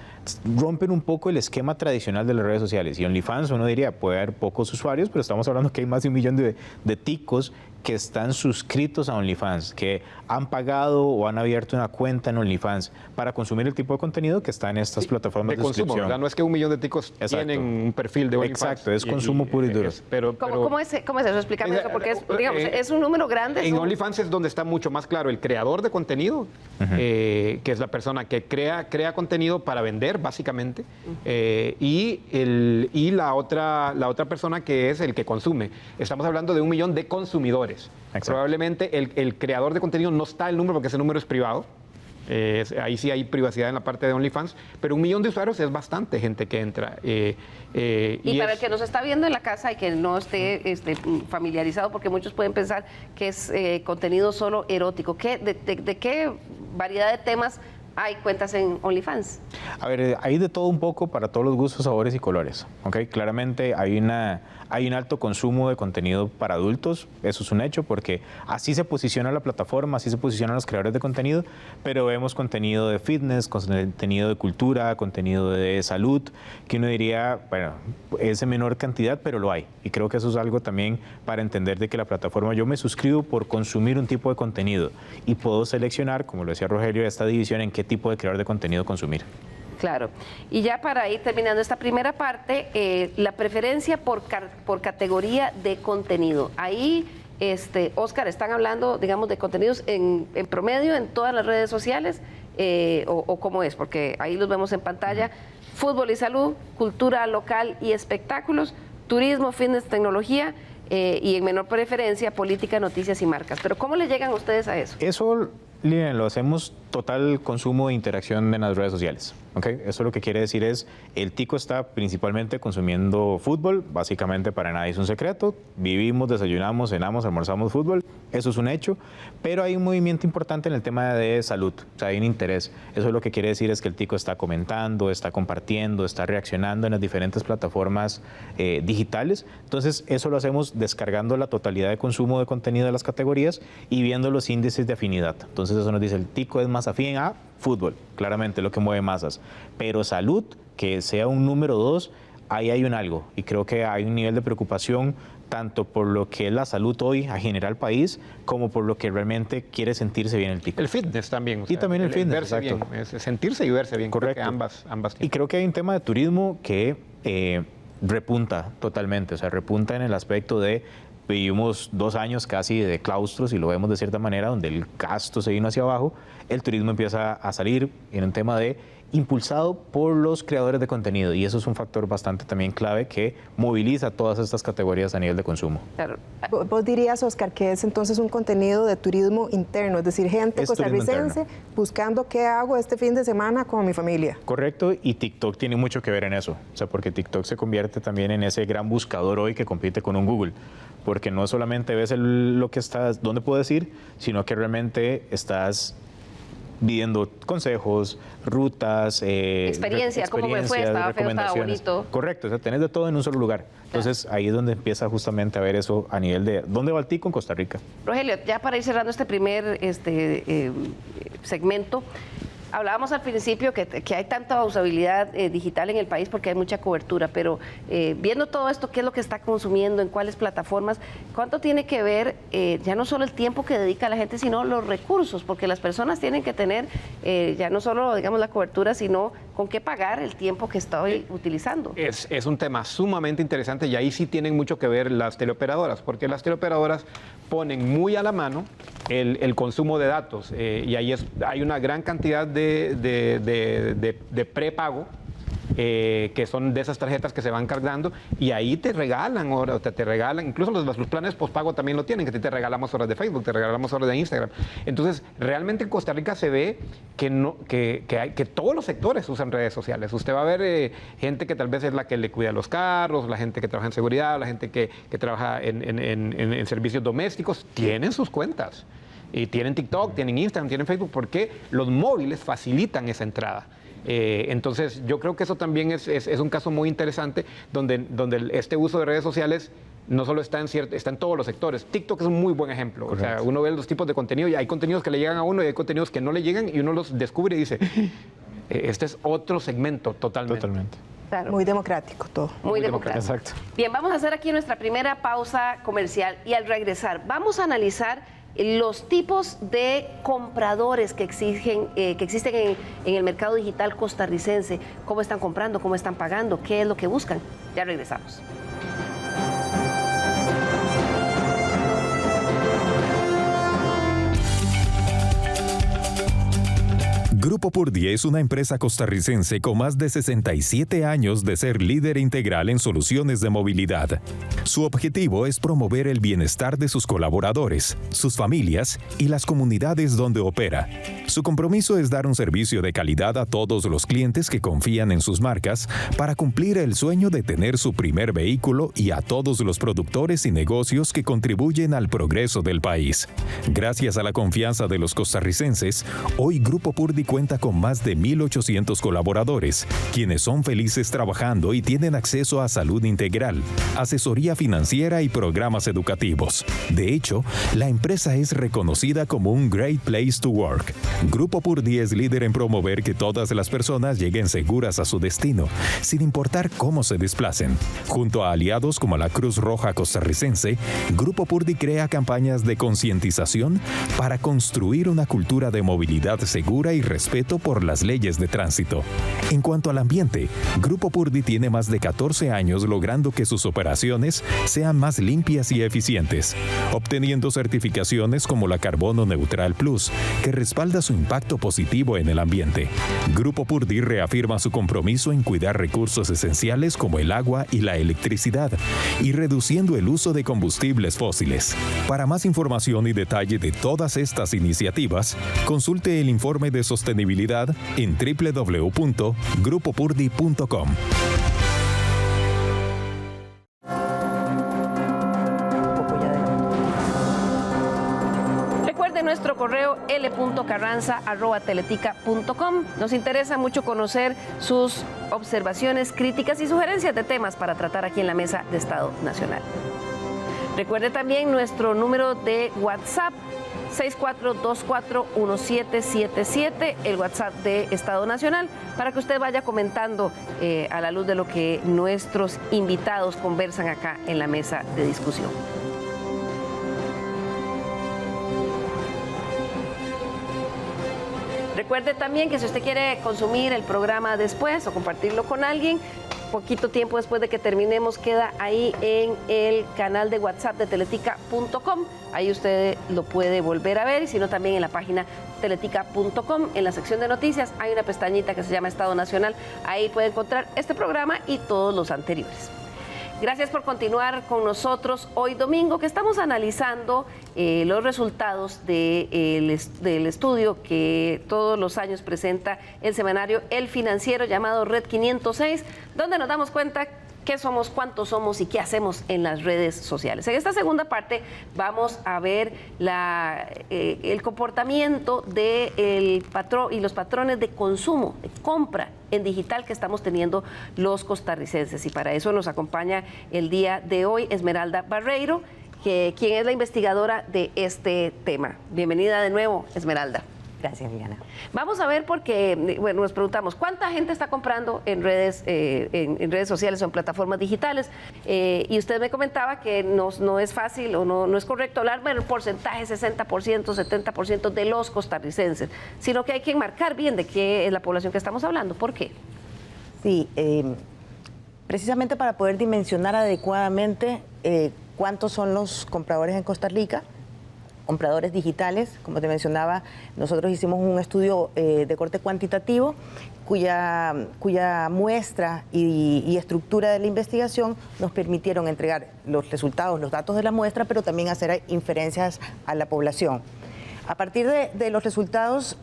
rompen un poco el esquema tradicional de las redes sociales. Y OnlyFans, uno diría, puede haber pocos usuarios, pero estamos hablando que hay más de 1 millón de ticos que están suscritos a OnlyFans, que han pagado o han abierto una cuenta en OnlyFans para consumir el tipo de contenido que está en estas plataformas de consumo, suscripción. ¿verdad? No es que 1 millón de ticos tienen un perfil de OnlyFans. Exacto, es consumo puro y duro. ¿Cómo es eso? Explícame eso, porque es un número grande. En OnlyFans es donde está mucho más claro el creador de contenido, que es la persona que crea contenido para vender, básicamente, y la otra persona que es el que consume. Estamos hablando de 1 millón de consumidores. Exacto. Probablemente el creador de contenido no está el número porque ese número es privado. Ahí sí hay privacidad en la parte de OnlyFans, pero 1 millón de usuarios es bastante gente que entra. Y para el que nos está viendo en la casa y que no esté familiarizado, porque muchos pueden pensar que es contenido solo erótico, ¿de qué variedad de temas hay cuentas en OnlyFans? A ver, hay de todo un poco para todos los gustos, sabores y colores. ¿Okay? Claramente hay un alto consumo de contenido para adultos, eso es un hecho, porque así se posiciona la plataforma, así se posicionan los creadores de contenido, pero vemos contenido de fitness, contenido de cultura, contenido de salud, que uno diría, bueno, es en menor cantidad, pero lo hay. Y creo que eso es algo también para entender de que la plataforma, yo me suscribo por consumir un tipo de contenido y puedo seleccionar, como lo decía Rogelio, esta división en qué tipo de creador de contenido consumir. Claro. Y ya para ir terminando esta primera parte, la preferencia por categoría de contenido. Ahí, Oscar, ¿están hablando, digamos, de contenidos en promedio en todas las redes sociales? ¿O cómo es? Porque ahí los vemos en pantalla. Fútbol y salud, cultura local y espectáculos, turismo, fitness, tecnología, y en menor preferencia, política, noticias y marcas. Pero ¿cómo le llegan ustedes a eso? Eso, Lilian, lo hacemos total consumo de interacción en las redes sociales. ¿Okay? Eso lo que quiere decir es, el tico está principalmente consumiendo fútbol, básicamente para nadie es un secreto, vivimos, desayunamos, cenamos, almorzamos fútbol, eso es un hecho, pero hay un movimiento importante en el tema de salud, o sea, hay un interés. Eso lo que quiere decir es que el tico está comentando, está compartiendo, está reaccionando en las diferentes plataformas digitales, entonces eso lo hacemos descargando la totalidad de consumo de contenido de las categorías y viendo los índices de afinidad. Entonces eso nos dice, el tico es más afín a fútbol, claramente lo que mueve masas, pero salud, que sea un número 2, ahí hay un algo y creo que hay un nivel de preocupación tanto por lo que es la salud hoy a general país como por lo que realmente quiere sentirse bien el tico. El fitness también. Y también el fitness, verse exacto. bien, es sentirse y verse bien. Correcto. Creo que ambas Y creo que hay un tema de turismo que repunta totalmente, o sea, repunta en el aspecto de vivimos 2 años casi de claustros y lo vemos de cierta manera donde el gasto se vino hacia abajo, el turismo empieza a salir en un tema de impulsado por los creadores de contenido y eso es un factor bastante también clave que moviliza todas estas categorías a nivel de consumo. Claro. ¿Vos dirías, Oscar, que es entonces un contenido de turismo interno, es decir, gente Es turismo costarricense interno. buscando qué hago este fin de semana con mi familia? Correcto, y TikTok tiene mucho que ver en eso, o sea, porque TikTok se convierte también en ese gran buscador hoy que compite con un Google, porque no solamente ves lo que estás, dónde puedes ir, sino que realmente estás viendo consejos, rutas, Experiencia, cómo me fue, estaba feo, estaba bonito. Correcto, o sea, tenés de todo en un solo lugar. Entonces, ahí es donde empieza justamente a ver eso a nivel de dónde va el tico en Costa Rica. Rogelio, ya para ir cerrando este primer segmento, hablábamos al principio que hay tanta usabilidad digital en el país porque hay mucha cobertura, pero viendo todo esto, ¿qué es lo que está consumiendo? ¿En cuáles plataformas? ¿Cuánto tiene que ver ya no solo el tiempo que dedica la gente, sino los recursos? Porque las personas tienen que tener ya no solo, digamos, la cobertura, sino con qué pagar el tiempo que estoy utilizando. Es un tema sumamente interesante y ahí sí tienen mucho que ver las teleoperadoras, porque las teleoperadoras ponen muy a la mano el consumo de datos y ahí hay una gran cantidad de prepago que son de esas tarjetas que se van cargando y ahí te regalan horas, te regalan, incluso los planes postpago también lo tienen, que te regalamos horas de Facebook, te regalamos horas de Instagram. Entonces, realmente en Costa Rica se ve que todos los sectores usan redes sociales. Usted va a ver gente que tal vez es la que le cuida los carros, la gente que trabaja en seguridad, la gente que trabaja en servicios domésticos, tienen sus cuentas. Y tienen TikTok, tienen Instagram, tienen Facebook, porque los móviles facilitan esa entrada. Entonces, yo creo que eso también es un caso muy interesante donde este uso de redes sociales no solo está en todos los sectores. TikTok es un muy buen ejemplo. Correcto. O sea, uno ve los tipos de contenido y hay contenidos que le llegan a uno y hay contenidos que no le llegan y uno los descubre y dice, este es otro segmento totalmente. Totalmente. Claro. Muy democrático todo. Muy democrático. Exacto. Bien, vamos a hacer aquí nuestra primera pausa comercial y al regresar vamos a analizar los tipos de compradores que existen en el mercado digital costarricense, cómo están comprando, cómo están pagando, qué es lo que buscan. Ya regresamos. Grupo Purdy es una empresa costarricense con más de 67 años de ser líder integral en soluciones de movilidad. Su objetivo es promover el bienestar de sus colaboradores, sus familias y las comunidades donde opera. Su compromiso es dar un servicio de calidad a todos los clientes que confían en sus marcas para cumplir el sueño de tener su primer vehículo y a todos los productores y negocios que contribuyen al progreso del país. Gracias a la confianza de los costarricenses, hoy Grupo Purdy cuenta con más de 1,800 colaboradores, quienes son felices trabajando y tienen acceso a salud integral, asesoría financiera y programas educativos. De hecho, la empresa es reconocida como un Great Place to Work. Grupo Purdy es líder en promover que todas las personas lleguen seguras a su destino, sin importar cómo se desplacen. Junto a aliados como la Cruz Roja Costarricense, Grupo Purdy crea campañas de concientización para construir una cultura de movilidad segura y respeto por las leyes de tránsito. En cuanto al ambiente, Grupo Purdy tiene más de 14 años logrando que sus operaciones sean más limpias y eficientes, obteniendo certificaciones como la Carbono Neutral Plus, que respalda su impacto positivo en el ambiente. Grupo Purdy reafirma su compromiso en cuidar recursos esenciales como el agua y la electricidad, y reduciendo el uso de combustibles fósiles. Para más información y detalle de todas estas iniciativas, consulte el informe de sostenibilidad en www.grupopurdy.com. Recuerde nuestro correo l.carranza@teletica.com. Nos interesa mucho conocer sus observaciones, críticas y sugerencias de temas para tratar aquí en la Mesa de Estado Nacional. Recuerde también nuestro número de WhatsApp, 64241777, el WhatsApp de Estado Nacional, para que usted vaya comentando a la luz de lo que nuestros invitados conversan acá en la mesa de discusión. Recuerde también que si usted quiere consumir el programa después o compartirlo con alguien, poquito tiempo después de que terminemos, queda ahí en el canal de WhatsApp de teletica.com. Ahí usted lo puede volver a ver, y si no, también en la página teletica.com, en la sección de noticias, hay una pestañita que se llama Estado Nacional. Ahí puede encontrar este programa y todos los anteriores. Gracias por continuar con nosotros hoy domingo, que estamos analizando los resultados del estudio que todos los años presenta el semanario El Financiero, llamado Red 506, donde nos damos cuenta qué somos, cuántos somos y qué hacemos en las redes sociales. En esta segunda parte vamos a ver el comportamiento del patrón y los patrones de consumo, de compra en digital que estamos teniendo los costarricenses. Y para eso nos acompaña el día de hoy Esmeralda Barreiro, quien es la investigadora de este tema. Bienvenida de nuevo, Esmeralda. Gracias, Viviana. Vamos a ver, porque bueno, nos preguntamos cuánta gente está comprando en redes sociales o en plataformas digitales, y usted me comentaba que no es fácil o no es correcto hablar del porcentaje 60%, 70% de los costarricenses, sino que hay que marcar bien de qué es la población que estamos hablando. ¿Por qué? Sí, precisamente para poder dimensionar adecuadamente cuántos son los compradores en Costa Rica, compradores digitales. Como te mencionaba, nosotros hicimos un estudio de corte cuantitativo cuya muestra y estructura de la investigación nos permitieron entregar los resultados, los datos de la muestra, pero también hacer inferencias a la población. A partir de los resultados,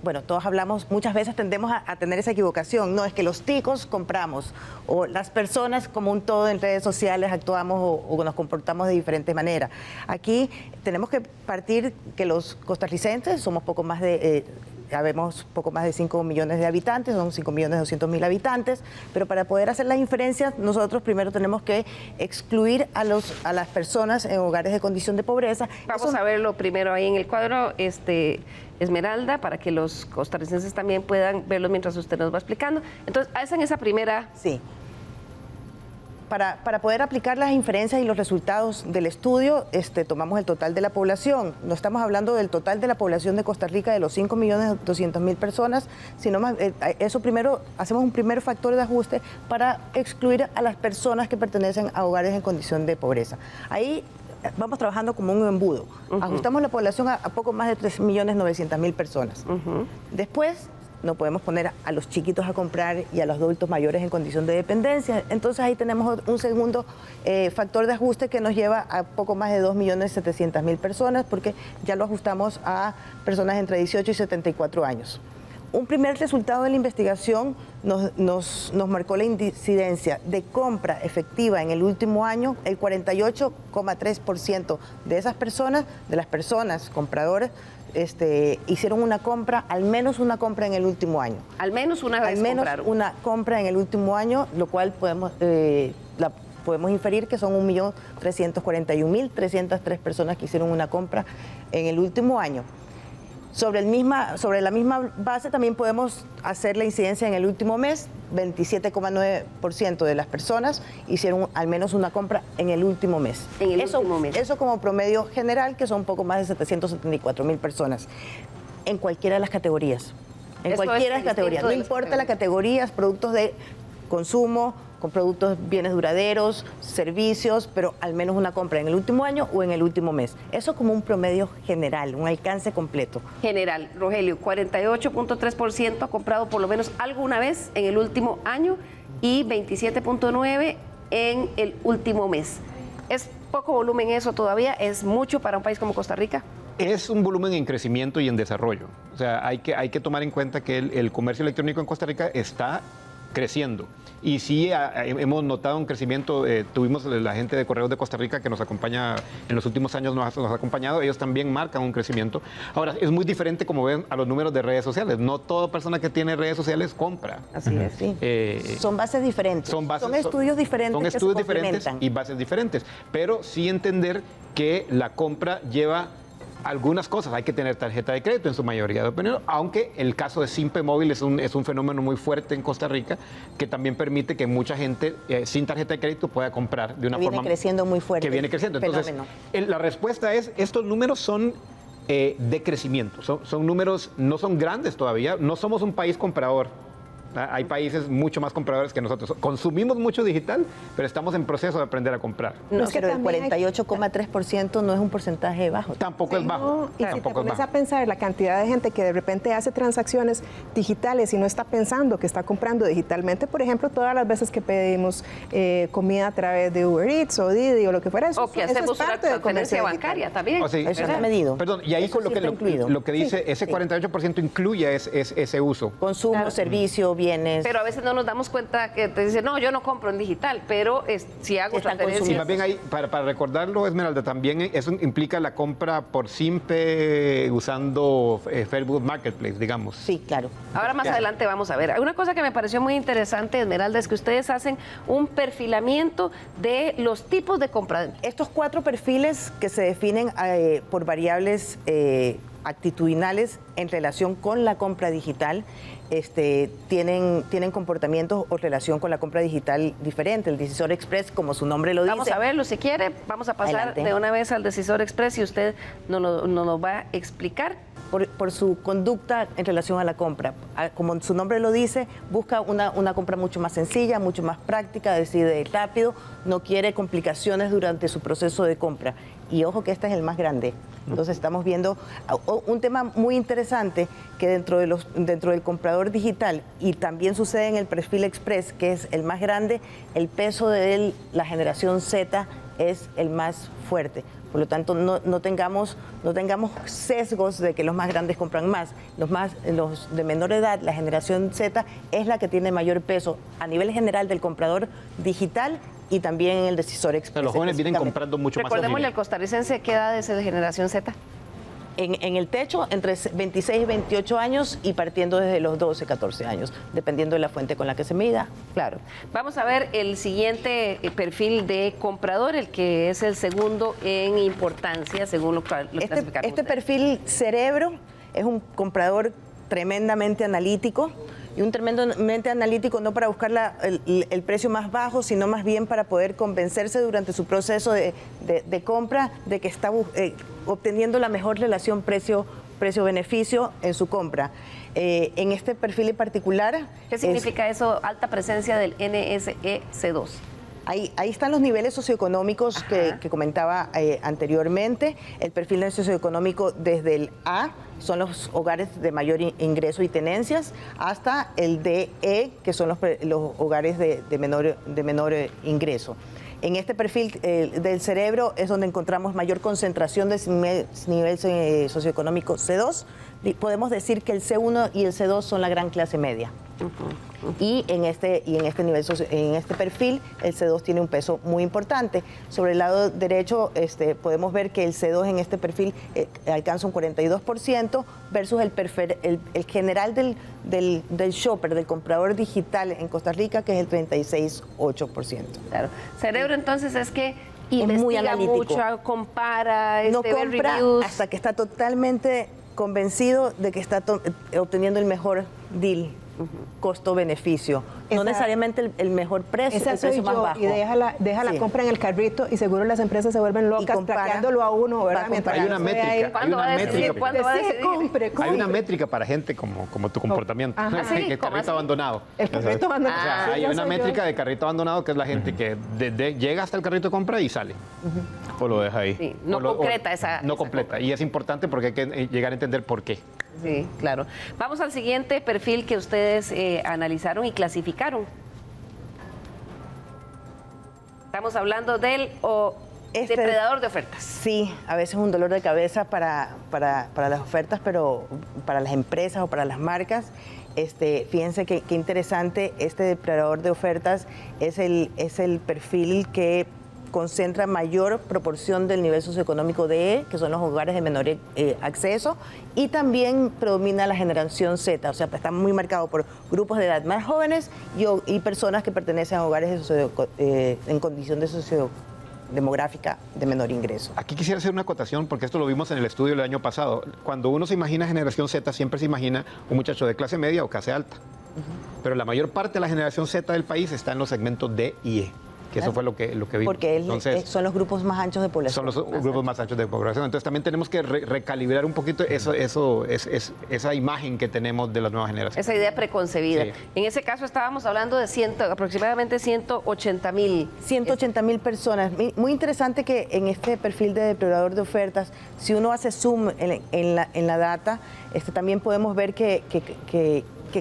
bueno, todos hablamos, muchas veces tendemos a tener esa equivocación, no es que los ticos compramos, o las personas como un todo en redes sociales actuamos o nos comportamos de diferente manera. Aquí tenemos que partir que los costarricenses somos poco más de habemos poco más de 5 millones de habitantes, son 5.200.000 habitantes, pero para poder hacer las inferencias, nosotros primero tenemos que excluir a las personas en hogares de condición de pobreza. Vamos a verlo primero ahí en el cuadro, Esmeralda, para que los costarricenses también puedan verlo mientras usted nos va explicando. Entonces, hacen esa primera... Sí. Para poder aplicar las inferencias y los resultados del estudio, tomamos el total de la población. No estamos hablando del total de la población de Costa Rica, de los 5.200.000 personas, sino más, eso primero, hacemos un primer factor de ajuste para excluir a las personas que pertenecen a hogares en condición de pobreza. Ahí vamos trabajando como un embudo. Ajustamos la población a poco más de 3.900.000 personas. Después, no podemos poner a los chiquitos a comprar y a los adultos mayores en condición de dependencia. Entonces ahí tenemos un segundo factor de ajuste que nos lleva a poco más de 2.700.000 personas, porque ya lo ajustamos a personas entre 18 y 74 años. Un primer resultado de la investigación nos marcó la incidencia de compra efectiva en el último año. El 48,3% de esas personas, de las personas compradoras, hicieron una compra, al menos una compra en el último año. Al menos una vez compraron. Una compra en el último año, lo cual podemos inferir que son 1.341.303 personas que hicieron una compra en el último año. Sobre la misma base también podemos hacer la incidencia en el último mes. 27,9% de las personas hicieron al menos una compra en el último mes. En el último mes. Eso como promedio general, que son un poco más de 774.000 personas, en cualquiera de las categorías. En cualquiera de las categorías. No importa las categorías, productos de consumo, con productos, bienes duraderos, servicios, pero al menos una compra en el último año o en el último mes. Eso como un promedio general, un alcance completo. General, Rogelio, 48,3% ha comprado por lo menos alguna vez en el último año y 27,9% en el último mes. ¿Es poco volumen eso todavía? ¿Es mucho para un país como Costa Rica? Es un volumen en crecimiento y en desarrollo. O sea, hay que tomar en cuenta que el comercio electrónico en Costa Rica está creciendo. Y sí hemos notado un crecimiento. Tuvimos la gente de Correos de Costa Rica que nos acompaña en los últimos años, nos ha acompañado. Ellos también marcan un crecimiento. Ahora, es muy diferente, como ven, a los números de redes sociales. No toda persona que tiene redes sociales compra. Así es, sí. Son bases diferentes. Son estudios diferentes. Son estudios diferentes y bases diferentes. Pero sí entender que la compra lleva algunas cosas. Hay que tener tarjeta de crédito en su mayoría de opinión, aunque el caso de Simpe Móvil es un fenómeno muy fuerte en Costa Rica, que también permite que mucha gente sin tarjeta de crédito pueda comprar de una forma... Viene creciendo muy fuerte. Que viene creciendo. Entonces, la respuesta es, estos números son de crecimiento. Son números, no son grandes todavía. No somos un país comprador. Hay países mucho más compradores que nosotros. Consumimos mucho digital, pero estamos en proceso de aprender a comprar. No, pero el 48,3% no es un porcentaje bajo. Tampoco es bajo. Y si te pones a pensar la cantidad de gente que de repente hace transacciones digitales y no está pensando que está comprando digitalmente, por ejemplo, todas las veces que pedimos comida a través de Uber Eats o Didi o lo que fuera, eso, o que hacemos una transferencia bancaria también. Eso está medido. Perdón, y ahí con lo que dice, ese 48% incluye ese uso. Consumo, servicio, bienes. Pero a veces no nos damos cuenta que te dicen, no, yo no compro en digital, pero si hago transferencias. Y más bien ahí, para recordarlo, Esmeralda, también eso implica la compra por Simpe usando Facebook Marketplace, digamos. Sí, claro. Ahora más adelante vamos a ver. Una cosa que me pareció muy interesante, Esmeralda, es que ustedes hacen un perfilamiento de los tipos de compra. Estos 4 perfiles que se definen por variables actitudinales en relación con la compra digital, tienen comportamientos o relación con la compra digital diferente. El Decisor Express, como su nombre lo dice. Vamos a verlo si quiere, vamos a pasar adelante de una vez al Decisor Express y usted nos lo va a explicar. Por su conducta en relación a la compra. Como su nombre lo dice, busca una compra mucho más sencilla, mucho más práctica, decide rápido, no quiere complicaciones durante su proceso de compra. Y ojo que este es el más grande. Entonces estamos viendo un tema muy interesante que dentro del comprador digital, y también sucede en el perfil Express, que es el más grande, el peso de la generación Z es el más fuerte. Por lo tanto, no tengamos sesgos de que los más grandes compran más. Los de menor edad, la generación Z, es la que tiene mayor peso a nivel general del comprador digital y también en el Decisor Express. Los jóvenes vienen comprando mucho más. Recordémosle al costarricense, ¿qué edad es el de generación Z? en el techo entre 26 y 28 años y partiendo desde los 12, 14 años, dependiendo de la fuente con la que se mida. Claro. Vamos a ver el siguiente perfil de comprador, el que es el segundo en importancia, según lo clasificaron Este ustedes. perfil cerebro es un comprador tremendamente analítico, y un tremendamente analítico no para buscar el precio más bajo, sino más bien para poder convencerse durante su proceso de compra de que está obteniendo la mejor relación precio-beneficio en su compra. En este perfil en particular... ¿Qué significa eso? Alta presencia del NSEC2. Ahí están los niveles socioeconómicos que comentaba anteriormente. El perfil socioeconómico desde el A son los hogares de mayor ingreso y tenencias, hasta el DE, que son los hogares de menor ingreso. En este perfil del cerebro es donde encontramos mayor concentración de nivel socioeconómico C2. Podemos decir que el C1 y el C2 son la gran clase media. Y en este perfil el C2 tiene un peso muy importante. Sobre el lado derecho podemos ver que el C2 en este perfil alcanza un 42% versus el general del shopper, del comprador digital en Costa Rica, que es el 36,8%. Claro. Cerebro entonces es que muy investiga analítico. mucho, compara, No ve compra reviews. hasta que está totalmente convencido de que está obteniendo el mejor deal, costo-beneficio. No Esa- necesariamente el mejor precio, Esa el soy precio más yo, bajo. y deja la Sí. compra en el carrito y seguro las empresas se vuelven locas compara, traqueándolo a uno, ¿verdad? va a Mientras Hay una yo estoy ahí. métrica, hay ¿Cuándo va una a decidir? métrica. ¿Cuándo va a Sí, decidir? compre. Hay una métrica para gente como tu comportamiento. Ajá. ¿Ah, sí? El ¿Cómo carrito así? abandonado. El carrito abandonado. O sea, Sí, hay esa una soy yo. métrica de carrito abandonado que es la gente que llega hasta el carrito de compra y sale. O lo deja ahí. Sí, no O lo- o- concreta esa. No esa completa. Y es importante porque hay que llegar a entender por qué. Sí, claro. Vamos al siguiente perfil que ustedes analizaron y clasificaron. Estamos hablando del depredador de ofertas. Sí, a veces un dolor de cabeza para las ofertas, pero para las empresas o para las marcas. Fíjense qué interesante, este depredador de ofertas es el perfil que concentra mayor proporción del nivel socioeconómico de, que son los hogares de menor acceso, y también predomina la generación Z, o sea, está muy marcado por grupos de edad más jóvenes y personas que pertenecen a hogares en condición de sociodemográfica de menor ingreso. Aquí quisiera hacer una acotación porque esto lo vimos en el estudio del año pasado. Cuando uno se imagina generación Z, siempre se imagina un muchacho de clase media o clase alta. Pero la mayor parte de la generación Z del país está en los segmentos D y E, que eso fue lo que vimos. Porque Entonces, son los grupos más anchos de población. son los grupos más anchos de población. Entonces también tenemos que recalibrar un poquito esa imagen que tenemos de las nuevas generaciones. Esa idea preconcebida. Sí. En ese caso estábamos hablando de aproximadamente 180,000. 180,000 personas. Muy interesante que en este perfil de depredador de ofertas, si uno hace zoom en la data, también podemos ver que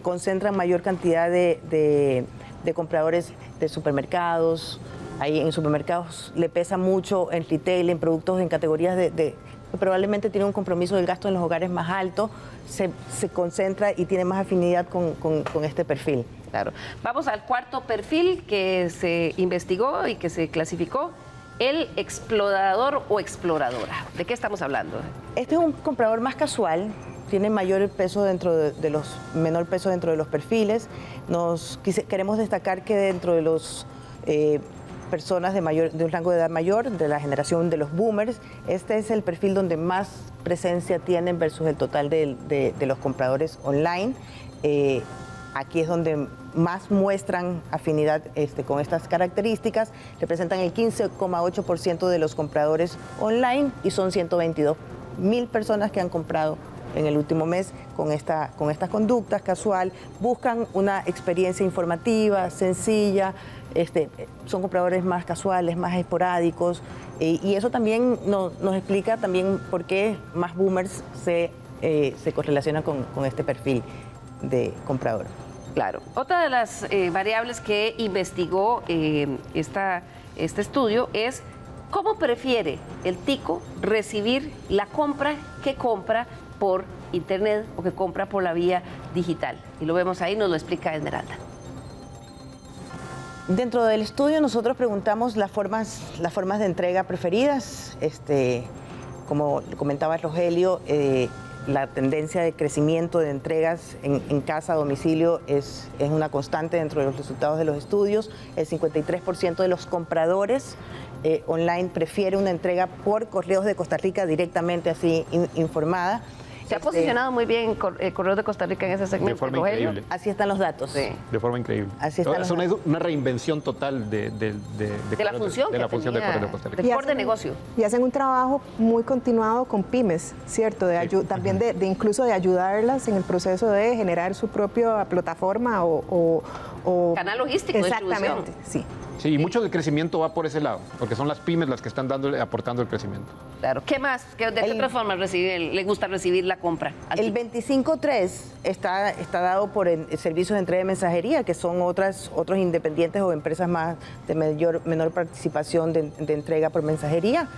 concentran mayor cantidad de compradores de supermercados. Ahí en supermercados le pesa mucho en retail, en productos en categorías que probablemente tiene un compromiso del gasto en los hogares más alto, se concentra y tiene más afinidad con este perfil. Claro. Vamos al cuarto perfil que se investigó y que se clasificó, el explorador o exploradora. ¿De qué estamos hablando? Este es un comprador más casual, tiene mayor peso menor peso dentro de los perfiles. Queremos destacar que dentro de los personas de un rango de edad mayor, de la generación de los boomers, este es el perfil donde más presencia tienen versus el total de los compradores online. Aquí es donde más muestran afinidad con estas características. Representan el 15,8% de los compradores online y son 122,000 personas que han comprado en el último mes con estas conductas casual. Buscan una experiencia informativa, sencilla. Son compradores más casuales, más esporádicos. Y eso también nos explica también por qué más boomers se correlacionan con este perfil de comprador. Claro. Otra de las variables que investigó este estudio es cómo prefiere el tico recibir la compra que compra por internet o que compra por la vía digital. Y lo vemos ahí, nos lo explica Esmeralda. Dentro del estudio nosotros preguntamos las formas de entrega preferidas. como comentaba Rogelio, la tendencia de crecimiento de entregas en casa, a domicilio, es una constante dentro de los resultados de los estudios. El 53% de los compradores online prefiere una entrega por Correos de Costa Rica directamente así informada. Se ha posicionado muy bien Correos de Costa Rica en ese segmento. De forma Rogelio. increíble. Así están los datos. Sí. De forma increíble. Así están Es los una reinvención total de la función de que la función de tenía, Correos de Costa Rica. de core de negocio. Y hacen un trabajo muy continuado con pymes, ¿cierto? También de incluso de ayudarlas en el proceso de generar su propia plataforma o Canal logístico de distribución. Exactamente, sí. Sí, y mucho del crecimiento va por ese lado, porque son las pymes las que están aportando el crecimiento. Claro. ¿Qué más? ¿De qué otra forma le gusta recibir la compra? El 25.3 está dado por servicios de entrega de mensajería, que son otros independientes o empresas más de menor participación de entrega por mensajería,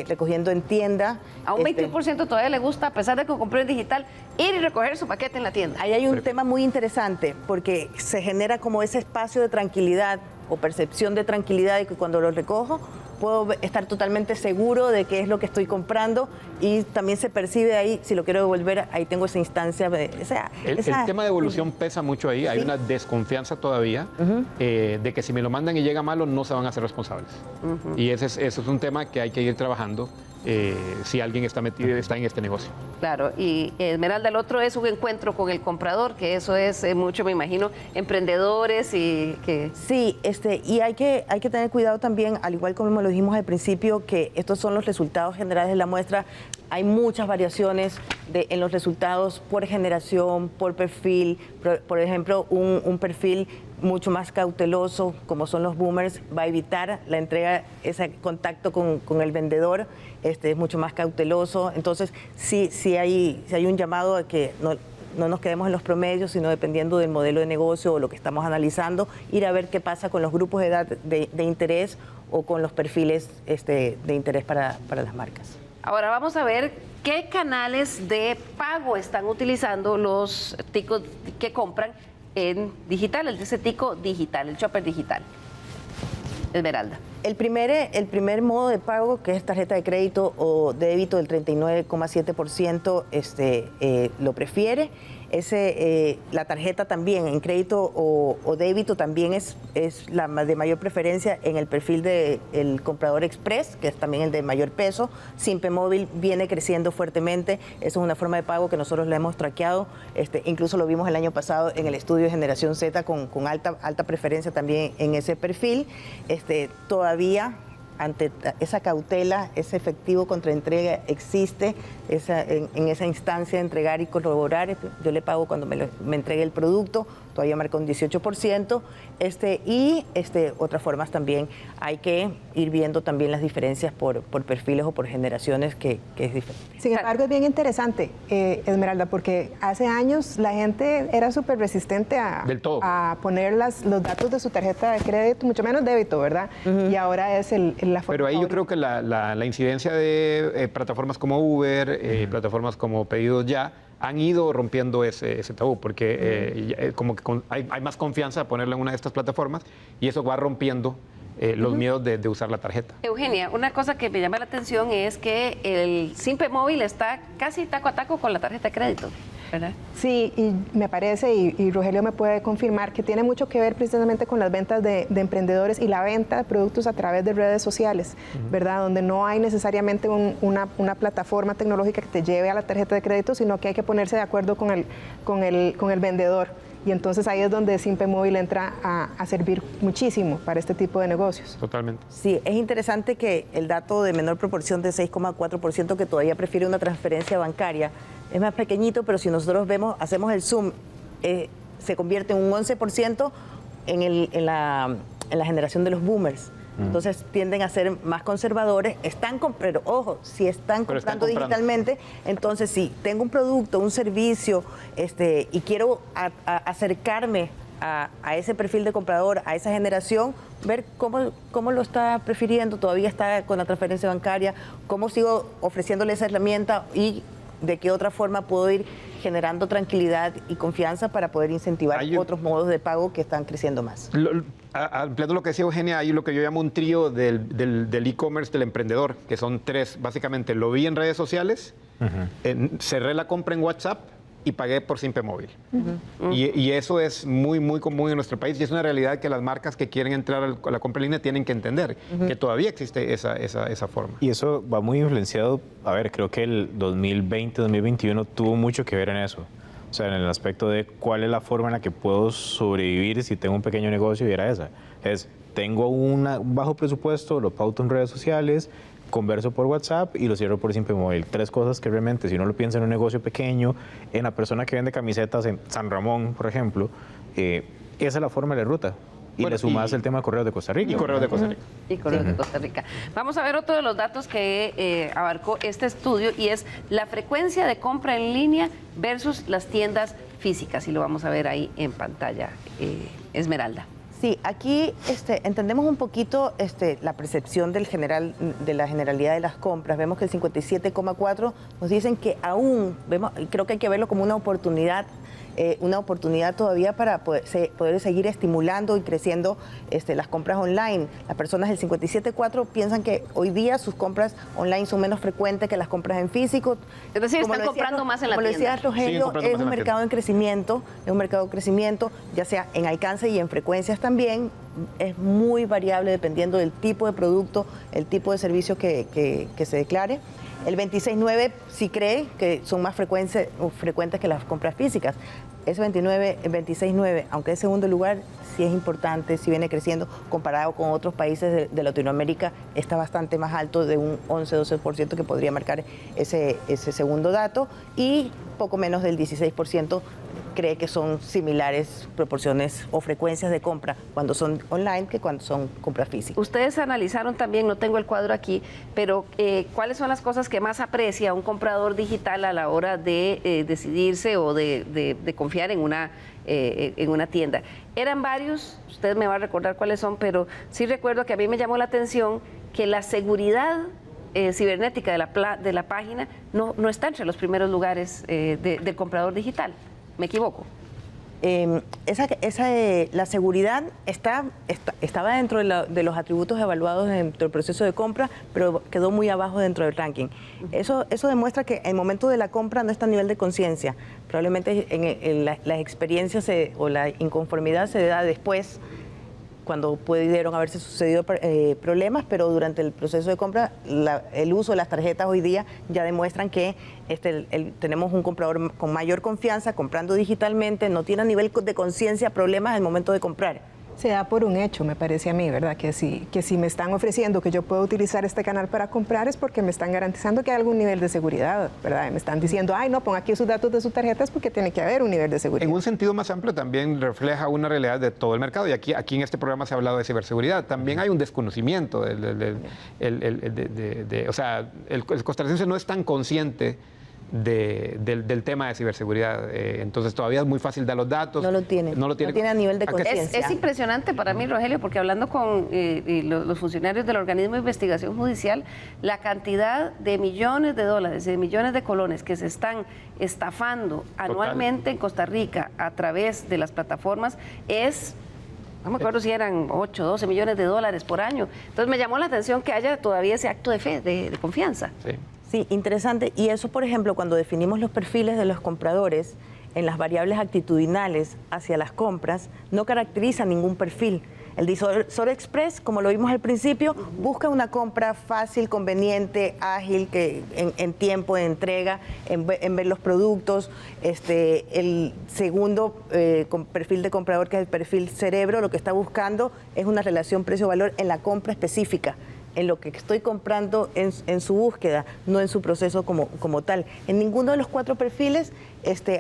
recogiendo en tienda. A un 21% todavía le gusta, a pesar de que compró en digital, ir y recoger su paquete en la tienda. Ahí hay un tema muy interesante, porque se genera como ese espacio de tranquilidad o percepción de tranquilidad de que cuando lo recojo puedo estar totalmente seguro de qué es lo que estoy comprando, y también se percibe ahí, si lo quiero devolver, ahí tengo esa instancia. El tema de devolución pesa mucho ahí, hay una desconfianza todavía de que si me lo mandan y llega malo no se van a hacer responsables. Y ese es un tema que hay que ir trabajando si alguien está en este negocio. Claro, y Esmeralda, el otro es un encuentro con el comprador, que eso es mucho, me imagino, emprendedores y que... Sí, y hay que tener cuidado también, al igual como lo dijimos al principio, que estos son los resultados generales de la muestra. Hay muchas variaciones en los resultados por generación, por perfil. Por ejemplo, un perfil mucho más cauteloso, como son los boomers, va a evitar la entrega, ese contacto con el vendedor, es mucho más cauteloso. Entonces, sí hay un llamado a que no nos quedemos en los promedios, sino dependiendo del modelo de negocio o lo que estamos analizando, ir a ver qué pasa con los grupos de edad de interés o con los perfiles de interés para las marcas. Ahora vamos a ver qué canales de pago están utilizando los ticos que compran en digital, ese tico digital, el shopper digital. Esmeralda. El primer modo de pago, que es tarjeta de crédito o débito, del 39,7% lo prefiere. La tarjeta también, en crédito o débito, también es la de mayor preferencia en el perfil del comprador express, que es también el de mayor peso. Simpe Móvil viene creciendo fuertemente. Eso es una forma de pago que nosotros la hemos traqueado. Incluso lo vimos el año pasado en el estudio de Generación Z con alta preferencia también en ese perfil. Todavía, ante esa cautela, ese efectivo contra entrega existe en esa instancia de entregar y corroborar. Yo le pago cuando me entregue el producto, todavía marca un 18%. Otras formas también hay que ir viendo también las diferencias por perfiles o por generaciones, que es diferente. Sin embargo, es bien interesante, Esmeralda, porque hace años la gente era súper resistente a poner los datos de su tarjeta de crédito, mucho menos débito, ¿verdad? Y ahora es la forma. Pero ahí yo creo que la incidencia de plataformas como Uber, plataformas como Pedidos Ya, han ido rompiendo ese tabú, porque como que hay más confianza a ponerla en una de estas plataformas, y eso va rompiendo los miedos de usar la tarjeta. Eugenia, una cosa que me llama la atención es que el Simpe Móvil está casi taco a taco con la tarjeta de crédito, ¿verdad? Sí, y me parece, y Rogelio me puede confirmar, que tiene mucho que ver precisamente con las ventas de emprendedores y la venta de productos a través de redes sociales, ¿verdad? Donde no hay necesariamente una plataforma tecnológica que te lleve a la tarjeta de crédito, sino que hay que ponerse de acuerdo con el vendedor. Y entonces ahí es donde Simpe Móvil entra a servir muchísimo para este tipo de negocios. Totalmente. Sí, es interesante que el dato de menor proporción de 6,4% que todavía prefiere una transferencia bancaria es más pequeñito, pero si nosotros hacemos el zoom, se convierte en un 11% en la generación de los boomers. Entonces tienden a ser más conservadores, pero ojo, si están comprando digitalmente, entonces si tengo un producto, un servicio, y quiero acercarme a ese perfil de comprador, a esa generación, ver cómo lo está prefiriendo, todavía está con la transferencia bancaria, cómo sigo ofreciéndole esa herramienta y de qué otra forma puedo ir generando tranquilidad y confianza para poder incentivar otros modos de pago que están creciendo más. Ampliando lo que decía Eugenia, hay lo que yo llamo un trío del e-commerce del emprendedor, que son tres, básicamente. Lo vi en redes sociales, cerré la compra en WhatsApp y pagué por Simpe Móvil. Y eso es muy, muy común en nuestro país y es una realidad que las marcas que quieren entrar a la compra en línea tienen que entender, que todavía existe esa forma. Y eso va muy influenciado, a ver, creo que el 2020, 2021 tuvo mucho que ver en eso. O sea, en el aspecto de cuál es la forma en la que puedo sobrevivir si tengo un pequeño negocio, y era esa. Tengo un bajo presupuesto, lo pauto en redes sociales, converso por WhatsApp y lo cierro por Simpe Móvil. Tres cosas que realmente, si uno lo piensa en un negocio pequeño, en la persona que vende camisetas en San Ramón, por ejemplo, esa es la forma de la ruta. Y le sumas el tema de Correos de Costa Rica. Y Correos de Costa Rica. Y Correos de Costa Rica. Vamos a ver otro de los datos que abarcó este estudio y es la frecuencia de compra en línea versus las tiendas físicas. Y lo vamos a ver ahí en pantalla, Esmeralda. Sí, aquí entendemos un poquito la percepción de la generalidad de las compras. Vemos que el 57,4 nos dicen que aún, creo que hay que verlo como una oportunidad todavía para poder seguir estimulando y creciendo las compras online. Las personas del 57,4 piensan que hoy día sus compras online son menos frecuentes que las compras en físico. Es decir, están comprando más en la tienda. Como lo decía Rogelio, es un mercado en crecimiento, ya sea en alcance y en frecuencias también. Es muy variable dependiendo del tipo de producto, el tipo de servicio que se declare. El 26,9 sí cree que son más frecuentes que las compras físicas. Ese 26,9, aunque es segundo lugar, sí es importante, sí viene creciendo. Comparado con otros países de Latinoamérica, está bastante más alto, de un 11-12% que podría marcar ese segundo dato. Y poco menos del 16% cree que son similares proporciones o frecuencias de compra cuando son online que cuando son compras físicas. Ustedes analizaron también, no tengo el cuadro aquí, pero ¿cuáles son las cosas que más aprecia un comprador digital a la hora de decidirse o de confiar en una tienda? Eran varios, usted me va a recordar cuáles son, pero sí recuerdo que a mí me llamó la atención que la seguridad cibernética de la página no está entre los primeros lugares del comprador digital. ¿Me equivoco? La seguridad estaba dentro de los atributos evaluados dentro del proceso de compra, pero quedó muy abajo dentro del ranking. Eso demuestra que en el momento de la compra no está a nivel de conciencia. Probablemente las experiencias o la inconformidad se da después, cuando pudieron haberse sucedido problemas, pero durante el proceso de compra, el uso de las tarjetas hoy día ya demuestran que tenemos un comprador con mayor confianza, comprando digitalmente, no tiene a nivel de conciencia problemas al momento de comprar. Se da por un hecho, me parece a mí, ¿verdad? Que si me están ofreciendo que yo puedo utilizar este canal para comprar es porque me están garantizando que hay algún nivel de seguridad, ¿verdad? Me están diciendo, ay, no, ponga aquí sus datos de sus tarjetas porque tiene que haber un nivel de seguridad. En un sentido más amplio también refleja una realidad de todo el mercado y aquí en este programa se ha hablado de ciberseguridad. También hay un desconocimiento, o sea, el costarricense no es tan consciente del tema de ciberseguridad, entonces todavía es muy fácil dar los datos. No lo tiene a nivel de conciencia. Es impresionante para mí, Rogelio, porque hablando con los funcionarios del organismo de investigación judicial, la cantidad de millones de dólares, de millones de colones que se están estafando anualmente en Costa Rica a través de las plataformas no me acuerdo si eran 8, 12 millones de dólares por año. Entonces me llamó la atención que haya todavía ese acto de fe, de confianza. Sí. Sí, interesante. Y eso, por ejemplo, cuando definimos los perfiles de los compradores en las variables actitudinales hacia las compras, no caracteriza ningún perfil. El Difusor Express, como lo vimos al principio, busca una compra fácil, conveniente, ágil, que en tiempo de entrega, en ver los productos. El segundo perfil de comprador, que es el perfil cerebro, lo que está buscando es una relación precio-valor en la compra específica, en lo que estoy comprando en su búsqueda, no en su proceso como tal. En ninguno de los 4 perfiles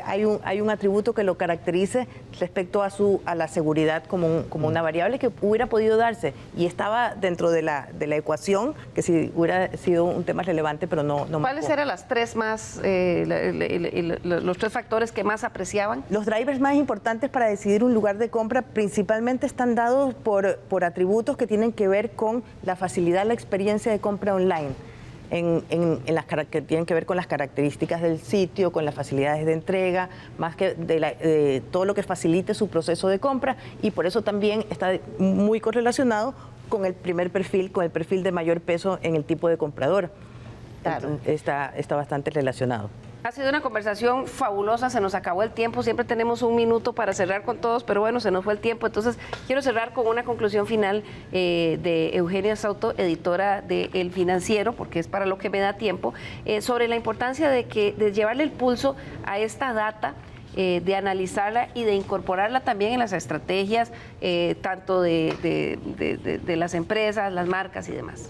hay un atributo que lo caracterice respecto a la seguridad como una variable que hubiera podido darse y estaba dentro de la ecuación, que si hubiera sido un tema relevante, pero no. ¿Cuáles eran las tres más, los 3 factores que más apreciaban? Los drivers más importantes para decidir un lugar de compra principalmente están dados por atributos que tienen que ver con la facilidad, la experiencia de compra online. las que tienen que ver con las características del sitio, con las facilidades de entrega, más que de todo lo que facilite su proceso de compra, y por eso también está muy correlacionado con el primer perfil, con el perfil de mayor peso en el tipo de comprador. Claro. Entonces, está bastante relacionado. Ha sido una conversación fabulosa, se nos acabó el tiempo, siempre tenemos un minuto para cerrar con todos, pero bueno, se nos fue el tiempo. Entonces, quiero cerrar con una conclusión final de Eugenia Souto, editora de El Financiero, porque es para lo que me da tiempo, sobre la importancia de llevarle el pulso a esta data, de analizarla y de incorporarla también en las estrategias, tanto de las empresas, las marcas y demás.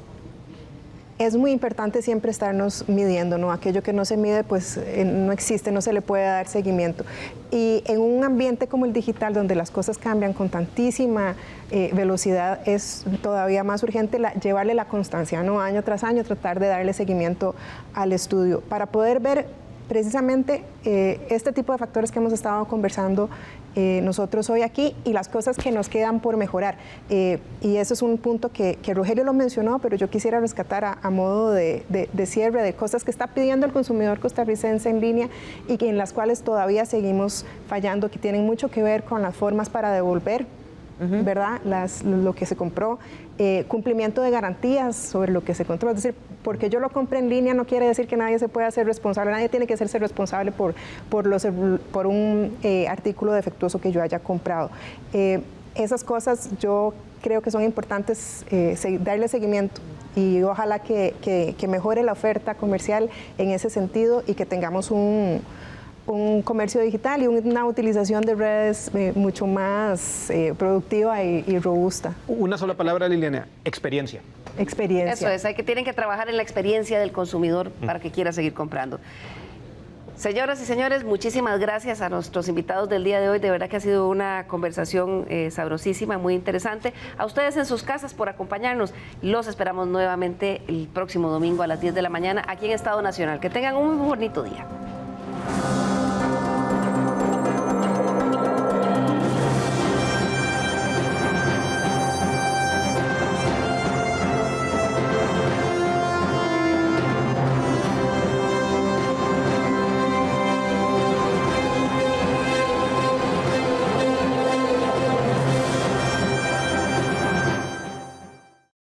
Es muy importante siempre estarnos midiendo, ¿no? Aquello que no se mide, pues no existe, no se le puede dar seguimiento. Y en un ambiente como el digital, donde las cosas cambian con tantísima velocidad, es todavía más urgente llevarle la constancia, ¿no? Año tras año, tratar de darle seguimiento al estudio para poder ver precisamente este tipo de factores que hemos estado conversando nosotros hoy aquí y las cosas que nos quedan por mejorar. Y eso es un punto que Rogelio lo mencionó, pero yo quisiera rescatar a modo de cierre de cosas que está pidiendo el consumidor costarricense en línea y en las cuales todavía seguimos fallando, que tienen mucho que ver con las formas para devolver, ¿verdad? Lo que se compró, cumplimiento de garantías sobre lo que se compró. Es decir, porque yo lo compré en línea no quiere decir que nadie se pueda hacer responsable, nadie tiene que hacerse responsable por un artículo defectuoso que yo haya comprado. Esas cosas yo creo que son importantes darle seguimiento y ojalá que mejore la oferta comercial en ese sentido y que tengamos un comercio digital y una utilización de redes mucho más productiva y robusta. Una sola palabra, Liliana: experiencia. Experiencia. Eso es, tienen que trabajar en la experiencia del consumidor para que quiera seguir comprando. Señoras y señores, muchísimas gracias a nuestros invitados del día de hoy. De verdad que ha sido una conversación sabrosísima, muy interesante. A ustedes en sus casas por acompañarnos. Los esperamos nuevamente el próximo domingo a las 10 de la mañana aquí en Estado Nacional. Que tengan un muy bonito día.